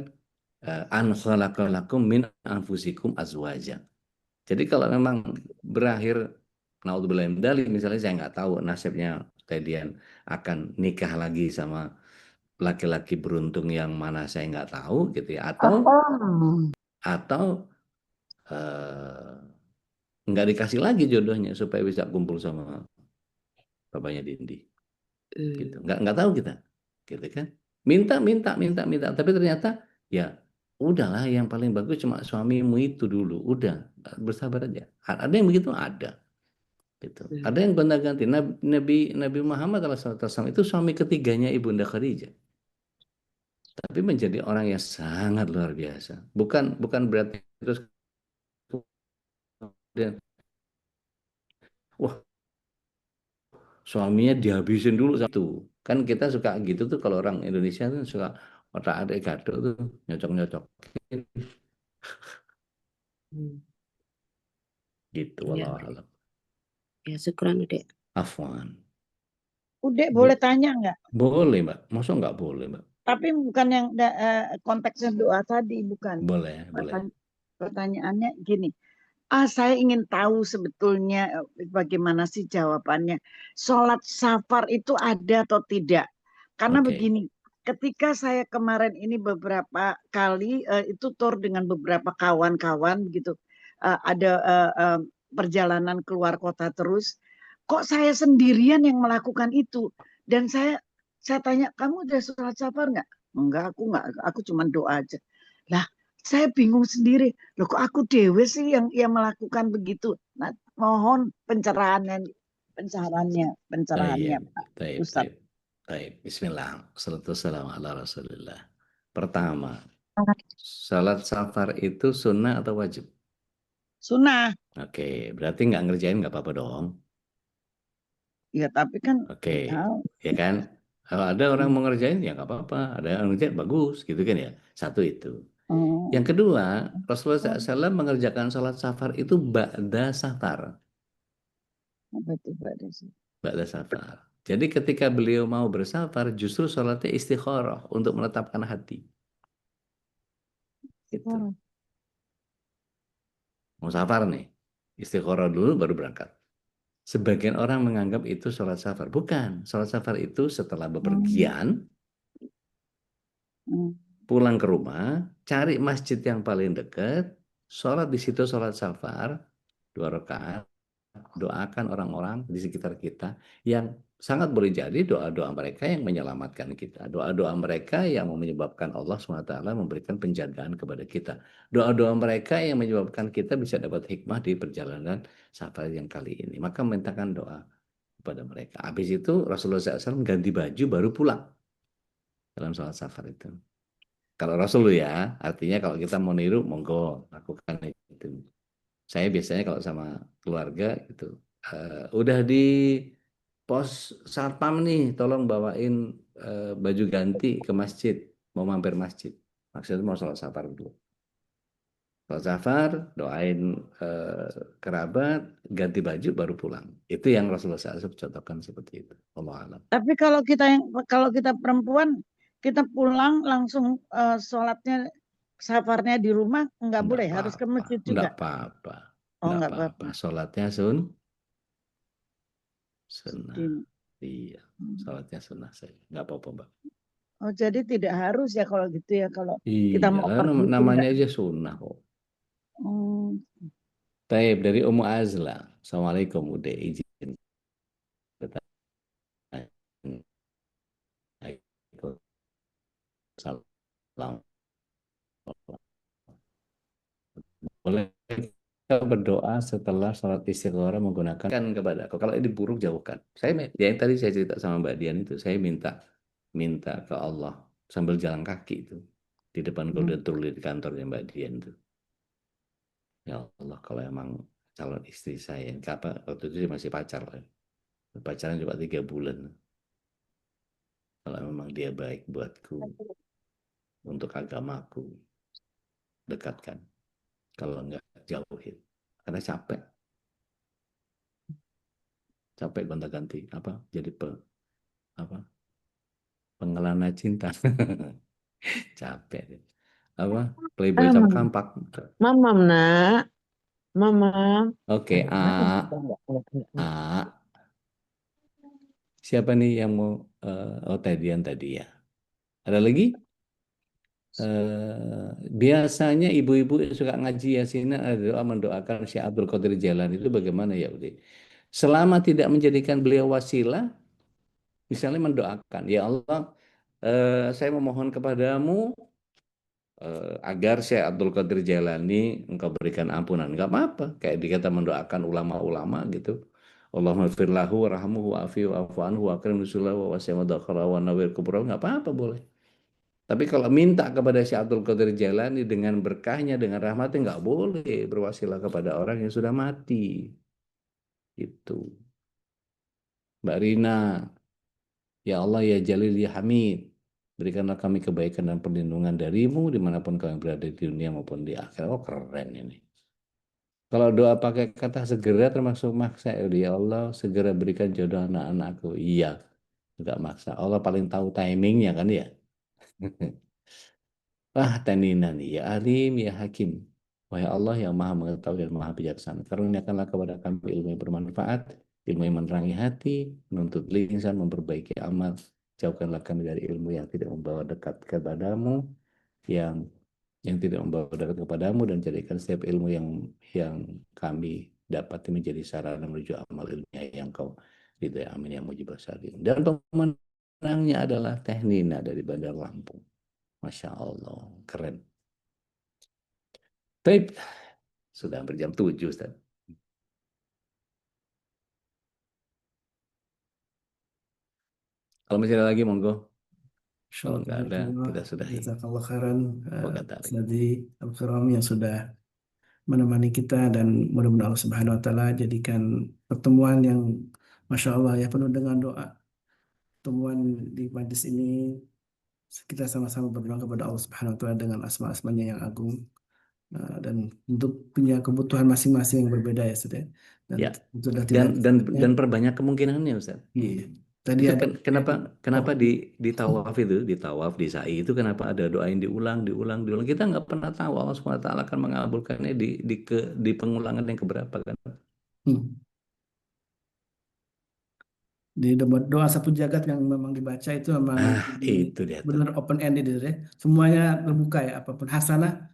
an khalaqalakum min anfusikum azwaja. Jadi kalau memang berakhir naudzubillah min dzalik, misalnya saya nggak tahu nasibnya Tedian akan nikah lagi sama laki-laki beruntung yang mana saya nggak tahu gitu ya, atau eh, nggak dikasih lagi jodohnya supaya bisa kumpul sama bapaknya Dindi gitu. Nggak tahu kita gitu kan, minta tapi ternyata ya udahlah, yang paling bagus cuma suamimu itu dulu, udah bersabar aja. Ada yang begitu, ada gitu. Ada yang gonta-ganti. Nabi Muhammad SAW itu suami ketiganya Ibunda Khadijah, tapi menjadi orang yang sangat luar biasa. Bukan berarti terus kemudian wah suaminya dihabisin dulu satu. Kan kita suka gitu tuh, kalau orang Indonesia tuh suka otak adik gado tuh, nyocok-nyocokin gitu. Ya, Wallahu a'lam. ya syukran Dek. Afwan. Udah boleh tanya nggak? Boleh Mbak, masa nggak boleh Mbak? Tapi bukan yang konteksnya doa tadi, bukan. Boleh. Pertanyaannya gini, saya ingin tahu sebetulnya bagaimana sih jawabannya. Sholat safar itu ada atau tidak? Karena begini, ketika saya kemarin ini beberapa kali itu tur dengan beberapa kawan-kawan gitu, ada perjalanan keluar kota terus, kok saya sendirian yang melakukan itu? Dan saya tanya, kamu udah sholat safar nggak? Enggak, aku cuma doa aja. Lah, saya bingung sendiri. Loh, kok aku dewe sih yang melakukan begitu? Nah, mohon pencerahannya, Pak Ustadz. Baik. Bismillah. Assalamualaikum ala Rasulillah. Pertama, salat safar itu sunnah atau wajib? Sunnah. Oke, berarti nggak ngerjain nggak apa-apa dong. Ya, tapi kan. Oke, ya kan? Kalau ada orang mau ngerjain ya nggak apa-apa. Ada yang ngerjain bagus, gitu kan ya. Satu itu. Yang kedua, Rasulullah SAW mengerjakan sholat safar itu ba'da safar. Ba'da safar. Jadi ketika beliau mau bersafar, justru sholatnya istikharah untuk menetapkan hati. Gitu. Mau safar nih, istikharah dulu baru berangkat. Sebagian orang menganggap itu sholat safar. Bukan. Sholat safar itu setelah bepergian, pulang ke rumah, cari masjid yang paling dekat, sholat di situ, sholat safar, 2 rakaat, doakan orang-orang di sekitar kita, yang sangat boleh jadi doa-doa mereka yang menyelamatkan kita, doa-doa mereka yang menyebabkan Allah SWT memberikan penjagaan kepada kita, doa-doa mereka yang menyebabkan kita bisa dapat hikmah di perjalanan safar yang kali ini. Maka mintakan doa kepada mereka. Habis itu Rasulullah SAW ganti baju baru pulang dalam sholat safar itu. Kalau Rasul ya, artinya kalau kita mau niru, monggo lakukan itu. Saya biasanya kalau sama keluarga itu udah di pos satpam nih, tolong bawain baju ganti ke masjid, mau mampir masjid. Maksudnya mau sholat safar dulu. Sholat safar, doain kerabat, ganti baju baru pulang. Itu yang Rasulullah SAW contohkan seperti itu. Allah alam. Tapi kalau kita perempuan, kita pulang langsung sholatnya safarnya di rumah nggak boleh, harus ke masjid juga. Nggak apa-apa. Oh, nggak apa-apa. Sholatnya sunnah. Iya, sholatnya sunnah saya. Nggak apa-apa, Mbak. Oh, jadi tidak harus ya kalau gitu ya, kalau kita mau Iya, pergi namanya aja sunnah kok. Taib dari Ummu Azla. Assalamualaikum, udah izin. Salam. Boleh kita berdoa setelah sholat istikharah menggunakan kan kepada aku. Kalau ini buruk jauhkan. Saya yang tadi saya cerita sama Mbak Dian itu, saya minta ke Allah sambil jalan kaki itu di depan Golden Truly di kantornya Mbak Dian itu. Ya Allah, kalau emang calon istri saya, waktu itu dia masih pacar lah. Pacaran cuma 3 bulan. Kalau memang dia baik buatku, untuk agamaku, dekatkan. Kalau enggak, jauhin. Karena capek. capek gonta-ganti apa jadi apa pengelana cinta. Capek apa playboy cap kampak. Mamam nak, mamam. Oke, A. Siapa nih yang mau oh Tedian tadi ya. Ada lagi? Biasanya ibu-ibu suka ngaji Yasin ada doa mendoakan Syekh Abdul Qadir Jailani itu bagaimana ya Udi? Selama tidak menjadikan beliau wasilah, misalnya mendoakan, ya Allah, saya memohon kepadamu agar Syekh Abdul Qadir Jailani engkau berikan ampunan. Enggak apa-apa, kayak dikata mendoakan ulama-ulama gitu. Allahumma fir lahu warhamhu wa'afi wa'fu anhu wa akrim nuzulahu wa wasi' madkhara wa nawwir kubrahu, enggak apa-apa boleh. Tapi kalau minta kepada Syekh Abdul Qadir Jailani dengan berkahnya, dengan rahmatnya, nggak boleh berwasilah kepada orang yang sudah mati. Itu. Mbak Rina, ya Allah ya Jalil ya Hamid, berikanlah kami kebaikan dan perlindungan darimu dimanapun kami berada di dunia maupun di akhirat. Oh keren ini. Kalau doa pakai kata segera termasuk maksa, ya Allah segera berikan jodoh anak-anakku. Iya, nggak maksa. Allah paling tahu timingnya kan ya. Tanina nih, ya alim, ya hakim. Wahai Allah yang maha mengetahui dan maha bijaksana, karuniakanlah kepada kami ilmu yang bermanfaat, ilmu yang menerangi hati, menuntut lisan, memperbaiki amal. Jauhkanlah kami dari ilmu yang tidak membawa dekat kepadamu, yang tidak membawa dekat kepadamu, dan jadikan setiap ilmu yang kami dapat menjadi sarana menuju amal ilmiah yang kau ridhai. Amin ya mujibas salihin. Dan pemenangnya adalah Teh Nina dari Bandar Lampung. Masya Allah, keren. Taib, sudah berjam 7, Ustaz. Kalau masih ada lagi, monggo. Kalau nggak ada, kita sudahi. Jazakallah khairan Wakadari. Ustadzi Al-Kiram yang sudah menemani kita, dan mudah-mudahan Allah Subhanahu wa taala jadikan pertemuan yang Masya Allah ya penuh dengan doa. Pertemuan di majlis ini kita sama-sama berdoa kepada Allah Subhanahu wa taala dengan asma-asmanya yang agung, dan untuk punya kebutuhan masing-masing yang berbeda ya Ustaz ya. Dan Ya. sudah tidak Dan perbanyak kemungkinannya Ustaz. iya. Tadi Itu ada kenapa di tawaf itu, di tawaf, di sa'i itu kenapa ada doa yang diulang. Kita nggak pernah tahu Allah SWT akan mengabulkannya di pengulangan yang keberapa kan. Di doa satu jagat yang memang dibaca itu memang itu dia tuh. benar open ended ya. Semuanya terbuka ya, apapun hasanah,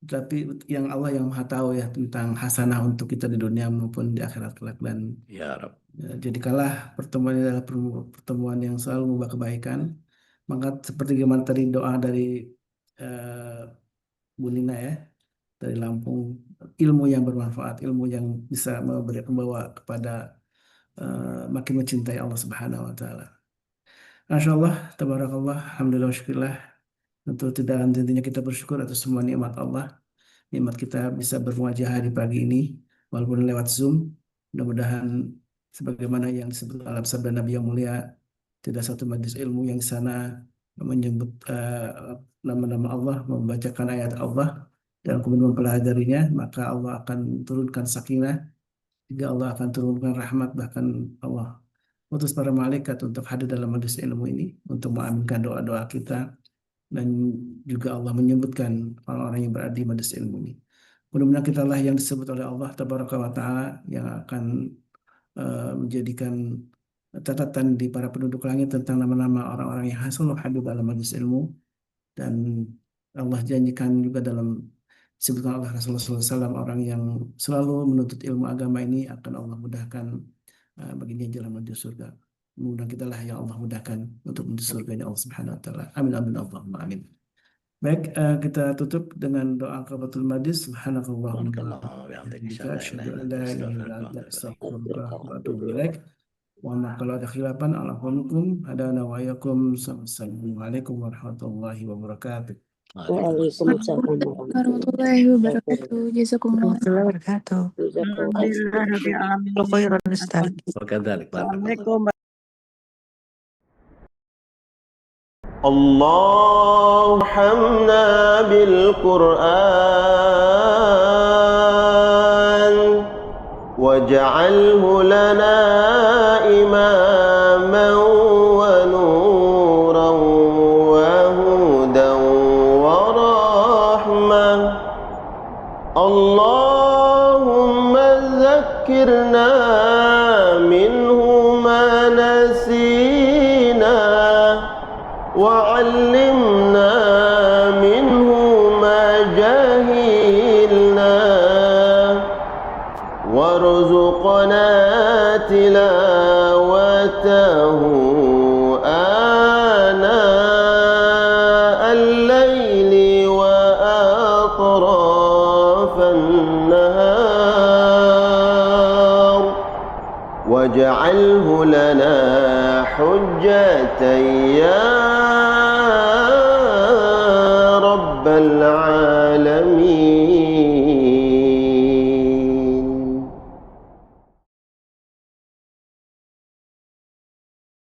tapi yang Allah yang Maha tahu ya tentang hasanah untuk kita di dunia maupun di akhirat kelak. Dan ya Rabb. Jadikanlah pertemuan ini adalah pertemuan yang selalu membawa kebaikan. Maka seperti gimana tadi doa dari Bu Nina ya dari Lampung, ilmu yang bermanfaat, ilmu yang bisa membawa kepada makin mencintai Allah Subhanahu wa taala. Masya Allah, tabarakallah, alhamdulillah, syukurillah. Tentu tidak henti-hentinya kita bersyukur atas semua nikmat Allah. Nikmat kita bisa bermuajah di pagi ini walaupun lewat Zoom. Mudah-mudahan sebagaimana yang disebut dalam sabda Nabi yang mulia, tidak satu majlis ilmu yang di sana menyebut nama-nama Allah, membacakan ayat Allah dan kemudian mempelajarinya, maka Allah akan turunkan sakinah, juga Allah akan turunkan rahmat, bahkan Allah utus para malaikat untuk hadir dalam majlis ilmu ini untuk mengaminkan doa-doa kita, dan juga Allah menyebutkan orang-orang yang berada di majlis ilmu ini. Mudah-mudahan kita lah yang disebut oleh Allah Tabaraka wa Ta'ala yang akan menjadikan catatan di para penduduk langit tentang nama-nama orang-orang yang selalu hadir dalam majlis ilmu. Dan Allah janjikan juga dalam disebutkan oleh Rasulullah SAW, orang yang selalu menuntut ilmu agama ini akan Allah mudahkan baginya jalan menuju surga. Mudah-mudahan kita lah yang Allah mudahkan untuk menuju surga Allah Subhanahu wa taala. Amin amin Allahumma amin. Baik, kita tutup dengan doa kafatul majlis. Subhanakallahumma wa bihamdika asyhadu an la ilaha illa anta astaghfiruka wa atubu ilaik. Wa ma kalau ada khilafan alaikum hadana wa iyyakum. Assalamualaikum warahmatullahi wabarakatuh. Waalaikumsalam warahmatullahi wabarakatuh. Jazakumullah Alhamdulillah rabbil alamin. Khairan Ustaz. Wakadzalik. Assalamualaikum. الله ارحمنا بالقرآن واجعله لنا إماما ونورا وهدى ورحمة اللهم ذكرنا منه ما نسينا وعلمنا منه ما جهلنا وارزقنا تلاوته آناء الليل وأطراف النهار واجعله لنا حجة يا رب العالمين